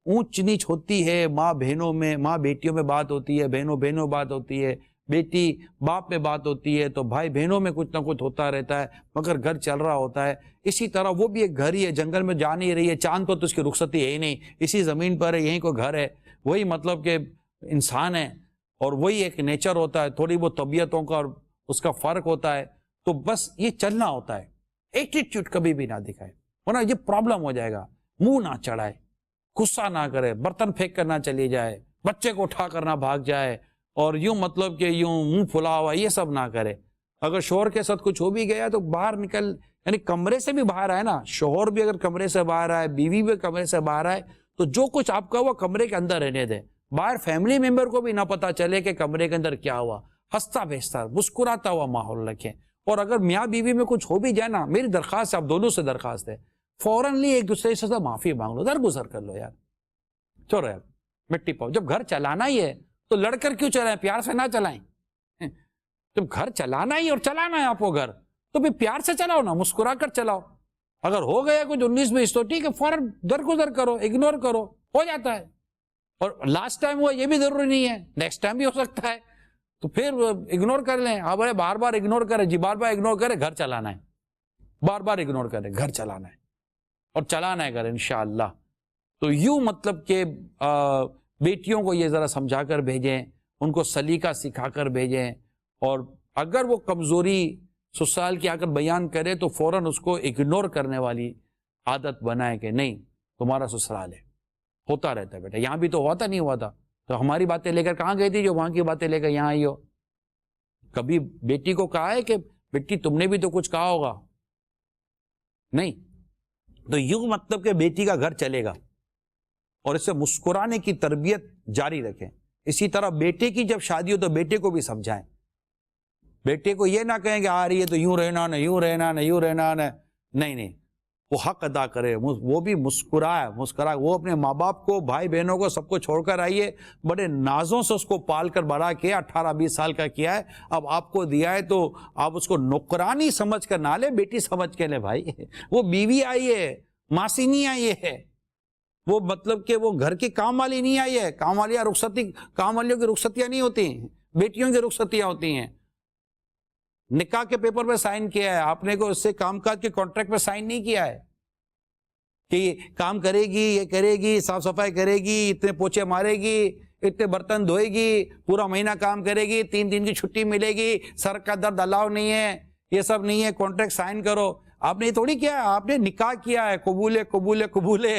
اونچ نیچ ہوتی ہے، ماں بہنوں میں، ماں بیٹیوں میں بات ہوتی ہے، بہنوں بہنوں بات ہوتی ہے، بیٹی باپ میں بات ہوتی ہے، تو بھائی بہنوں میں کچھ نہ کچھ ہوتا رہتا ہے، مگر گھر چل رہا ہوتا ہے۔ اسی طرح وہ بھی ایک گھر ہی ہے، جنگل میں جا نہیں رہی ہے، چاند پر تو اس کی رخصتی ہے ہی نہیں، اسی زمین پر ہے، یہیں کو گھر ہے، وہی مطلب کہ انسان ہے، اور وہی ایک نیچر ہوتا ہے، تھوڑی بہت طبیعتوں کا اور اس کا فرق ہوتا ہے، تو بس یہ چلنا ہوتا ہے۔ ایٹیٹیوڈ کبھی بھی نہ دکھائے، ورنہ یہ پرابلم ہو جائے گا۔ منہ نہ چڑھائے، غصہ نہ کرے، برتن پھینک کر نہ چلی جائے، بچے کو اٹھا کر نہ بھاگ جائے، اور یوں مطلب کہ یوں منہ پھلا ہوا، یہ سب نہ کرے۔ اگر شوہر کے ساتھ کچھ ہو بھی گیا تو باہر نکل، یعنی کمرے سے بھی باہر آئے نا، شوہر بھی اگر کمرے سے باہر آئے، بیوی بھی کمرے سے باہر آئے، تو جو کچھ آپ کا ہوا کمرے کے اندر رہنے دے، باہر فیملی ممبر کو بھی نہ پتا چلے کہ کمرے کے اندر کیا ہوا۔ ہنستا بہستا مسکراتا ہوا ماحول رکھیں، اور اگر میاں بیوی میں کچھ ہو بھی جائے نا، میری درخواست آپ دونوں سے درخواست ہے، فوراًلی ایک دوسرے سے معافی مانگ لو، درگزر کر لو یار، چلو یار مٹی پاؤ۔ جب گھر چلانا ہی ہے تو لڑ کر کیوں چلائیں، پیار سے نہ چلائیں۔ جب گھر چلانا ہی اور چلانا ہے آپ کو گھر، تو پھر پیار سے چلاؤ نا، مسکرا کر چلاؤ۔ اگر ہو گیا کچھ 19-20 تو ٹھیک ہے، فوراً درگزر کرو، اگنور کرو، ہو جاتا ہے۔ اور لاسٹ ٹائم ہوا یہ بھی ضروری نہیں ہے، نیکسٹ ٹائم بھی ہو سکتا ہے، تو پھر اگنور کر لیں۔ آپ بار بار اگنور کریں جی، بار بار اگنور کریں، گھر چلانا ہے، بار بار اگنور کریں، گھر چلانا ہے، اور چلانا ہے گھر انشاءاللہ۔ تو یوں مطلب کہ بیٹیوں کو یہ ذرا سمجھا کر بھیجیں، ان کو سلیقہ سکھا کر بھیجیں، اور اگر وہ کمزوری سسرال کی آ کر بیان کرے تو فوراً اس کو اگنور کرنے والی عادت بنائے کہ نہیں تمہارا سسرال ہے، ہوتا رہتا ہے بیٹا، یہاں بھی تو ہوتا نہیں ہوا تھا، تو ہماری باتیں لے کر کہاں گئی تھی جو وہاں کی باتیں لے کر یہاں آئی ہو؟ کبھی بیٹی کو کہا ہے کہ بیٹی تم نے بھی تو کچھ کہا ہوگا؟ نہیں۔ تو یوں مطلب کہ بیٹی کا گھر چلے گا، اور اسے مسکرانے کی تربیت جاری رکھیں۔ اسی طرح بیٹے کی جب شادی ہو تو بیٹے کو بھی سمجھائیں، بیٹے کو یہ نہ کہیں کہ آ رہی ہے تو یوں رہنا نہ یوں رہنا نہ یوں رہنا نہ، نہیں، وہ حق ادا کرے، وہ بھی مسکرا، وہ اپنے ماں باپ کو، بھائی بہنوں کو، سب کو چھوڑ کر آئیے، بڑے نازوں سے اس کو پال کر بڑا کیا، 18-20 سال کا کیا ہے، اب آپ کو دیا ہے تو آپ اس کو نوکرانی سمجھ کر نہ لیں، بیٹی سمجھ کے لیں بھائی۔ وہ بیوی آئی ہے، ماسی نہیں آئی ہے، وہ مطلب کہ وہ گھر کی کام والی نہیں آئی ہے، کام والیوں کی رخصتیاں نہیں ہوتی، بیٹیوں کی رخصتیاں ہوتی ہیں۔ نکاح کے پیپر پہ سائن کیا ہے آپ نے، کو اس سے کام کاج کے کانٹریکٹ پہ سائن نہیں کیا ہے کہ یہ کام کرے گی، یہ کرے گی، صاف صفائی کرے گی، اتنے پوچھے مارے گی، اتنے برتن دھوئے گی، پورا مہینہ کام کرے گی، 3 دن کی چھٹی ملے گی، سر کا درد الاؤ نہیں ہے، یہ سب نہیں ہے، کانٹریکٹ سائن کرو۔ آپ نے یہ تھوڑی کیا ہے، آپ نے نکاح کیا ہے، قبولے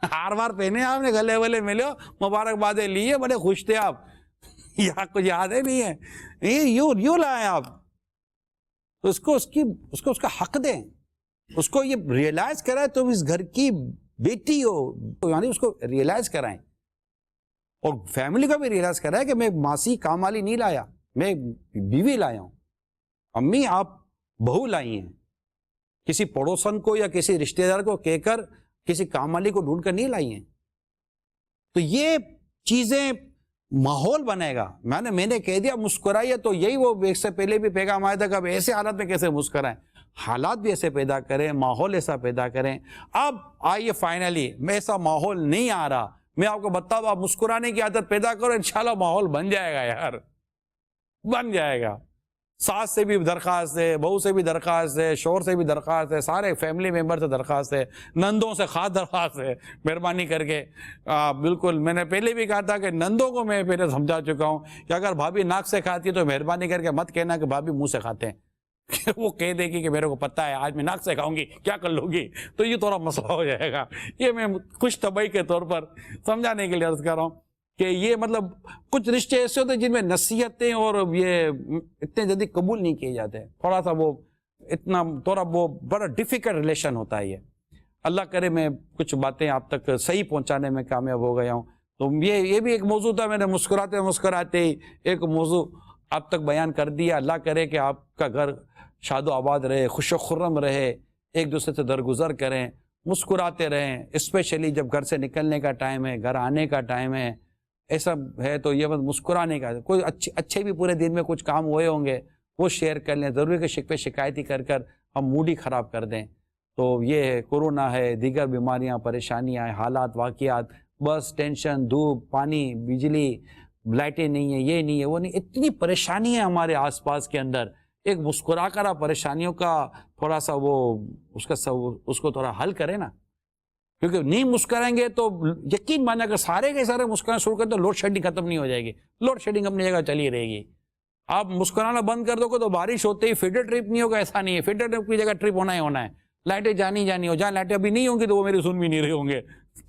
ہار وار پہنے، آپ نے گلے ولے ملے، مبارکبادیں لی ہے، بڑے خوش تھے آپ، یا کچھ یاد ہے نہیں ہے، یوں لائیں آپ، تو اس کو اس کا حق دیں، اس کو یہ ریئلائز کرائیں تم اس گھر کی بیٹی ہو، یعنی اس کو ریئلائز کرائیں، اور فیملی کو بھی ریئلائز کرائیں کہ میں ماسی کام والی نہیں لایا، میں بیوی لایا ہوں، امی آپ بہو لائی ہیں، کسی پڑوسن کو یا کسی رشتہ دار کو کہہ کر کسی کام والی کو ڈھونڈ کر نہیں لائی ہیں۔ تو یہ چیزیں ماحول بنے گا۔ میں نے کہہ دیا مسکرائیے، تو یہی وہ ایک سے پہلے بھی پیغام آیا تھا کہ اب ایسے حالات میں کیسے مسکرائیں، حالات بھی ایسے پیدا کریں، ماحول ایسا پیدا کریں۔ اب آئیے فائنلی، میں ایسا ماحول نہیں آ رہا، میں آپ کو بتاؤں، آپ مسکرانے کی عادت پیدا کرو، انشاءاللہ ماحول بن جائے گا یار، بن جائے گا۔ ساس سے بھی درخواست ہے، بہو سے بھی درخواست ہے، شوہر سے بھی درخواست ہے، سارے فیملی ممبر سے درخواست ہے، نندوں سے خاص درخواست ہے، مہربانی کر کے بالکل، میں نے پہلے بھی کہا تھا کہ نندوں کو میں پہلے سمجھا چکا ہوں کہ اگر بھابھی ناک سے کھاتی ہے تو مہربانی کر کے مت کہنا کہ بھابھی منہ سے کھاتے ہیں، وہ کہہ دے گی کہ میرے کو پتہ ہے آج میں ناک سے کھاؤں گی، کیا کر لوں گی، تو یہ تھوڑا مسئلہ ہو جائے گا۔ یہ میں خوش طبعی کے طور پر سمجھانے کے لیے عرض کر رہا ہوں کہ یہ مطلب کچھ رشتے ایسے ہوتے ہیں جن میں نصیحتیں اور یہ اتنے جلدی قبول نہیں کیے جاتے، تھوڑا سا وہ وہ بڑا ڈیفیکلٹ ریلیشن ہوتا ہے۔ یہ اللہ کرے میں کچھ باتیں آپ تک صحیح پہنچانے میں کامیاب ہو گیا ہوں۔ تو یہ بھی ایک موضوع تھا، میں نے مسکراتے ہی ایک موضوع آپ تک بیان کر دیا۔ اللہ کرے کہ آپ کا گھر شاد و آباد رہے، خوش و خرم رہے، ایک دوسرے سے درگزر کریں، مسکراتے رہیں، اسپیشلی جب گھر سے نکلنے کا ٹائم ہے، گھر آنے کا ٹائم ہے، ایسا ہے تو یہ بس مسکرانے کا، کوئی اچھے بھی پورے دن میں کچھ کام ہوئے ہوں گے وہ شیئر کر لیں، ضروری کہ شکوے شکایتی کر ہم موڈ ہی خراب کر دیں۔ تو یہ ہے، کورونا ہے، دیگر بیماریاں، پریشانیاں، حالات، واقعات بس ٹینشن, دھوپ, پانی, بجلی, لائٹیں نہیں ہیں, یہ نہیں ہے, وہ نہیں, اتنی پریشانی ہے ہمارے آس پاس کے اندر. ایک مسکرا کر آپ پریشانیوں کا تھوڑا سا وہ اس کو تھوڑا حل کریں نا, کیونکہ نہیں مسکرائیں گے تو یقین مانا اگر سارے کے سارے مسکرانا شروع کریں تو لوڈ شیڈنگ ختم نہیں ہو جائے گی. لوڈ شیڈنگ اپنی جگہ چلی رہے گی. آپ مسکرانا بند کر دو گے تو بارش ہوتے ہی فیڈر ٹرپ نہیں ہوگا, ایسا نہیں ہے. فیڈر ٹرپ کی جگہ ٹرپ ہونا ہی ہونا ہے. لائٹیں جانی ہو, جہاں لائٹیں ابھی نہیں ہوں گی تو وہ میری سن بھی نہیں رہے ہوں گے,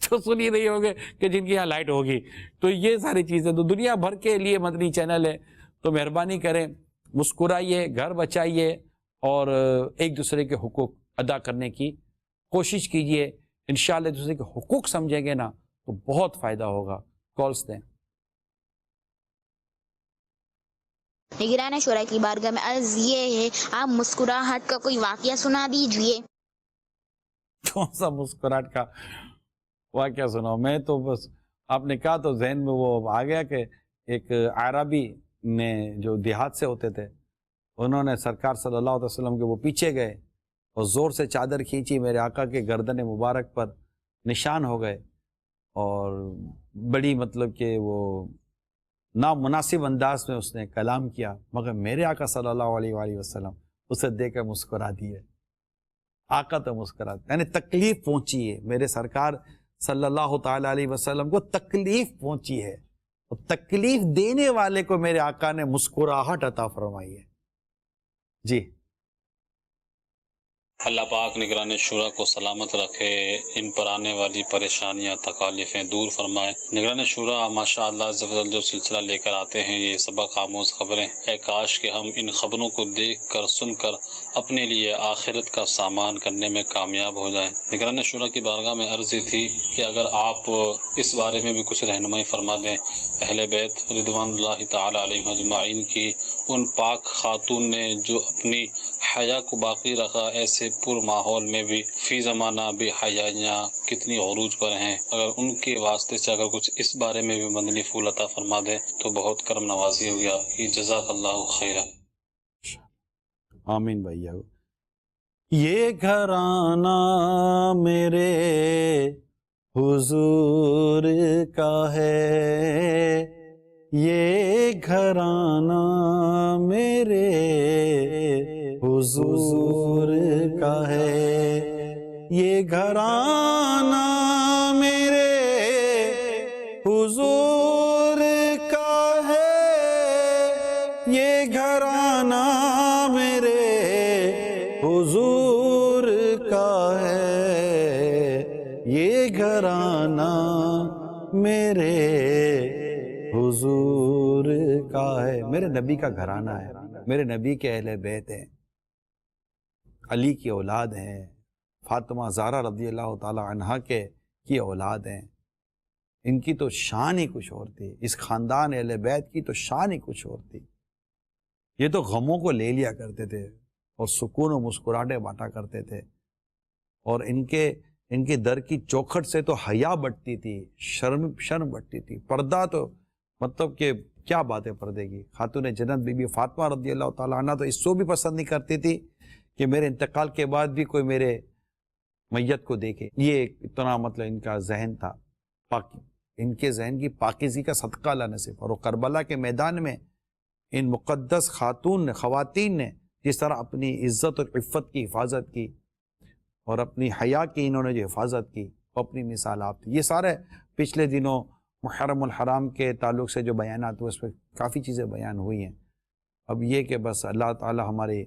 تو سن ہی نہیں ہوں گے کہ جن کی یہاں لائٹ ہوگی. تو یہ ساری چیزیں تو دنیا بھر کے لیے مدنی چینل ہے, تو مہربانی کریں, مسکرائیے, گھر بچائیے اور ایک دوسرے کے حقوق ادا کرنے کی کوشش کیجیے. انشاءاللہ ایک دوسرے کے حقوق سمجھیں گے نا تو بہت فائدہ ہوگا. کالز دیں. نگران شورا کی بارگاہ میں عرض یہ ہے, آپ مسکراہٹ کا کوئی واقعہ سنا دیجئے. کون سا مسکراہٹ کا واقعہ سناؤ؟ میں تو بس آپ نے کہا تو ذہن میں وہ آ گیا کہ ایک عربی نے جو دیہات سے ہوتے تھے, انہوں نے سرکار صلی اللہ علیہ وسلم کے وہ پیچھے گئے اور زور سے چادر کھینچی, میرے آقا کے گردن مبارک پر نشان ہو گئے, اور بڑی مطلب کہ وہ نامناسب انداز میں اس نے کلام کیا, مگر میرے آقا صلی اللہ علیہ وآلہ وسلم اسے دیکھ کر مسکرا دیے. آقا تو مسکرا, یعنی تکلیف پہنچی ہے میرے سرکار صلی اللہ تعالی علیہ وسلم کو, تکلیف پہنچی ہے, اور تکلیف دینے والے کو میرے آقا نے مسکراہٹ عطا فرمائی ہے. جی. اللہ پاک نگران شورا کو سلامت رکھے, ان پر آنے والی پریشانیاں تکالیفیں دور فرمائے. نگران شورا ماشاء اللہ جو سلسلہ لے کر آتے ہیں یہ سبق آموز خبریں, اے کاش کہ ہم ان خبروں کو دیکھ کر سن کر اپنے لیے آخرت کا سامان کرنے میں کامیاب ہو جائیں. نگران شورا کی بارگاہ میں عرضی تھی کہ اگر آپ اس بارے میں بھی کچھ رہنمائی فرما دیں, اہل بیت رضوان اللہ تعالی علیہم اجمعین کی ان پاک خاتون نے جو اپنی حیا کو باقی رکھا, ایسے پر ماحول میں بھی فی زمانہ بے حیائیاں کتنی عروج پر ہیں, اگر ان کے واسطے سے اگر کچھ اس بارے میں بھی مدنی پھول عطا فرما دیں تو بہت کرم نوازی ہوگی آپ کی. جزاک اللہ خیرہ. آمین بھائی. یہ گھرانہ میرے حضور کا ہے, یہ گھرانہ میرے حضور کا ہے, یہ گھرانہ میرے حضور کا ہے, یہ گھرانہ میرے حضور کا ہے, یہ گھرانہ میرے حضور کا ہے. میرے نبی کا گھرانہ ہے, میرے نبی کے اہل بیت ہیں, علی کی اولاد ہیں, فاطمہ زہرا رضی اللہ تعالی عنہا کی اولاد ہیں. ان کی تو شان ہی کچھ اور تھی, اس خاندان اہل بیت کی تو شان ہی کچھ اور تھی. یہ تو غموں کو لے لیا کرتے تھے اور سکون و مسکراہٹیں بانٹا کرتے تھے, اور ان کے در کی چوکھٹ سے تو حیا بٹتی تھی, شرم بٹتی تھی. پردہ تو مطلب کہ کیا بات ہے پردے کی. خاتون جنت بی بی فاطمہ رضی اللہ تعالیٰ عنہ تو اس کو بھی پسند نہیں کرتی تھی کہ میرے انتقال کے بعد بھی کوئی میرے میت کو دیکھے. یہ اتنا مطلب ان کا ذہن تھا, ان کے ذہن کی پاکیزگی کا صدقہ اللہ نصیب. اور وہ کربلا کے میدان میں ان مقدس خواتین نے جس طرح اپنی عزت اور عفت کی حفاظت کی اور اپنی حیا کی انہوں نے جو حفاظت کی وہ اپنی مثال آپ تھی. یہ سارے پچھلے دنوں محرم الحرام کے تعلق سے جو بیانات ہوئے اس پہ کافی چیزیں بیان ہوئی ہیں. اب یہ کہ بس اللہ تعالی ہمارے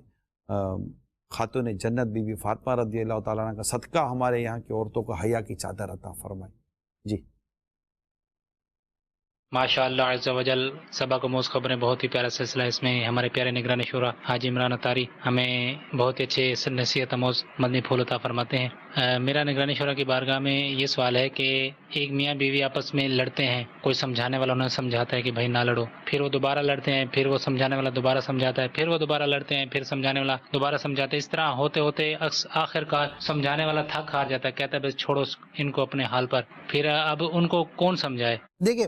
خاتون جنت بی بی فاطمہ رضی اللہ تعالیٰ عنہ کا صدقہ ہمارے یہاں کی عورتوں کو حیا کی چادر عطا فرمائے. جی. ماشاء اللہ عز و جل سبق آموز خبریں بہت ہی پیارا سلسلہ. اس میں ہمارے پیارے نگران شورا حاجی عمران اطاری ہمیں بہت ہی اچھے نصیحت آموز مدنی پھول عطا فرماتے ہیں. میرا نگران شورا کی بارگاہ میں یہ سوال ہے کہ ایک میاں بیوی آپس میں لڑتے ہیں, کوئی سمجھانے والا انہیں سمجھاتا ہے کہ بھائی نہ لڑو, پھر وہ دوبارہ لڑتے ہیں, پھر وہ سمجھانے والا دوبارہ سمجھاتا ہے, پھر وہ دوبارہ لڑتے ہیں, پھر سمجھانے والا دوبارہ سمجھاتا ہے. اس طرح ہوتے ہوتے آخر کار سمجھانے والا تھک ہار جاتا ہے, کہتا ہے بس چھوڑو ان کو اپنے حال پر. پھر اب ان کو کون سمجھائے؟ دیکھیں,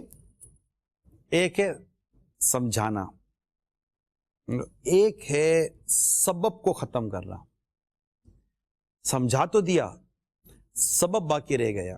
ایک ہے سمجھانا, ایک ہے سبب کو ختم کرنا. سمجھا تو دیا, سبب باقی رہ گیا.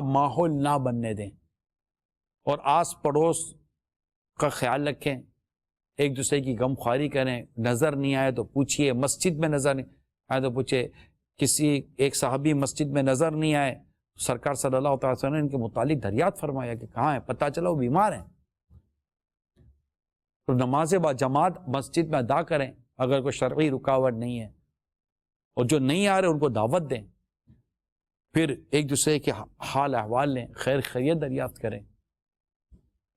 ماحول نہ بننے دیں، اور آس پڑوس کا خیال رکھیں، ایک دوسرے کی غم خواری کریں، نظر نہیں آئے تو پوچھئے، مسجد میں نظر نہیں آئے تو پوچھے، کسی ایک صحابی مسجد میں نظر نہیں آئے، سرکار صلی اللہ علیہ وسلم نے ان کے متعلق دریافت فرمایا کہ کہاں ہیں، پتہ چلا وہ بیمار ہیں، تو نماز با جماعت مسجد میں ادا کریں اگر کوئی شرعی رکاوٹ نہیں ہے، اور جو نہیں آ رہے ان کو دعوت دیں، پھر ایک دوسرے کے حال احوال لیں، خیر خیریت دریافت کریں،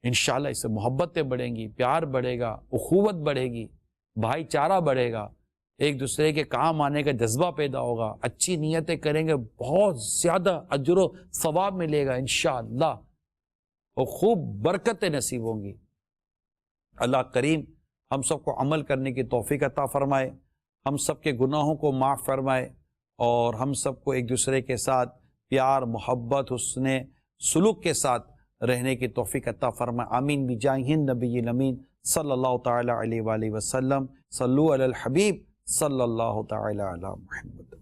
انشاءاللہ اس سے محبتیں بڑھیں گی، پیار بڑھے گا، اخوت بڑھے گی، بھائی چارہ بڑھے گا، ایک دوسرے کے کام آنے کا جذبہ پیدا ہوگا، اچھی نیتیں کریں گے، بہت زیادہ اجر و ثواب ملے گا انشاءاللہ، اور خوب برکتیں نصیب ہوں گی۔ اللہ کریم ہم سب کو عمل کرنے کی توفیق عطا فرمائے، ہم سب کے گناہوں کو معاف فرمائے، اور ہم سب کو ایک دوسرے کے ساتھ پیار، محبت، حسن سلوک کے ساتھ رہنے کی توفیق عطا فرمائے، آمین بجاہ النبی الامین صلی اللہ تعالی علیہ وآلہ وسلم، صلو علی الحبیب صلی اللہ تعالی علی محمد۔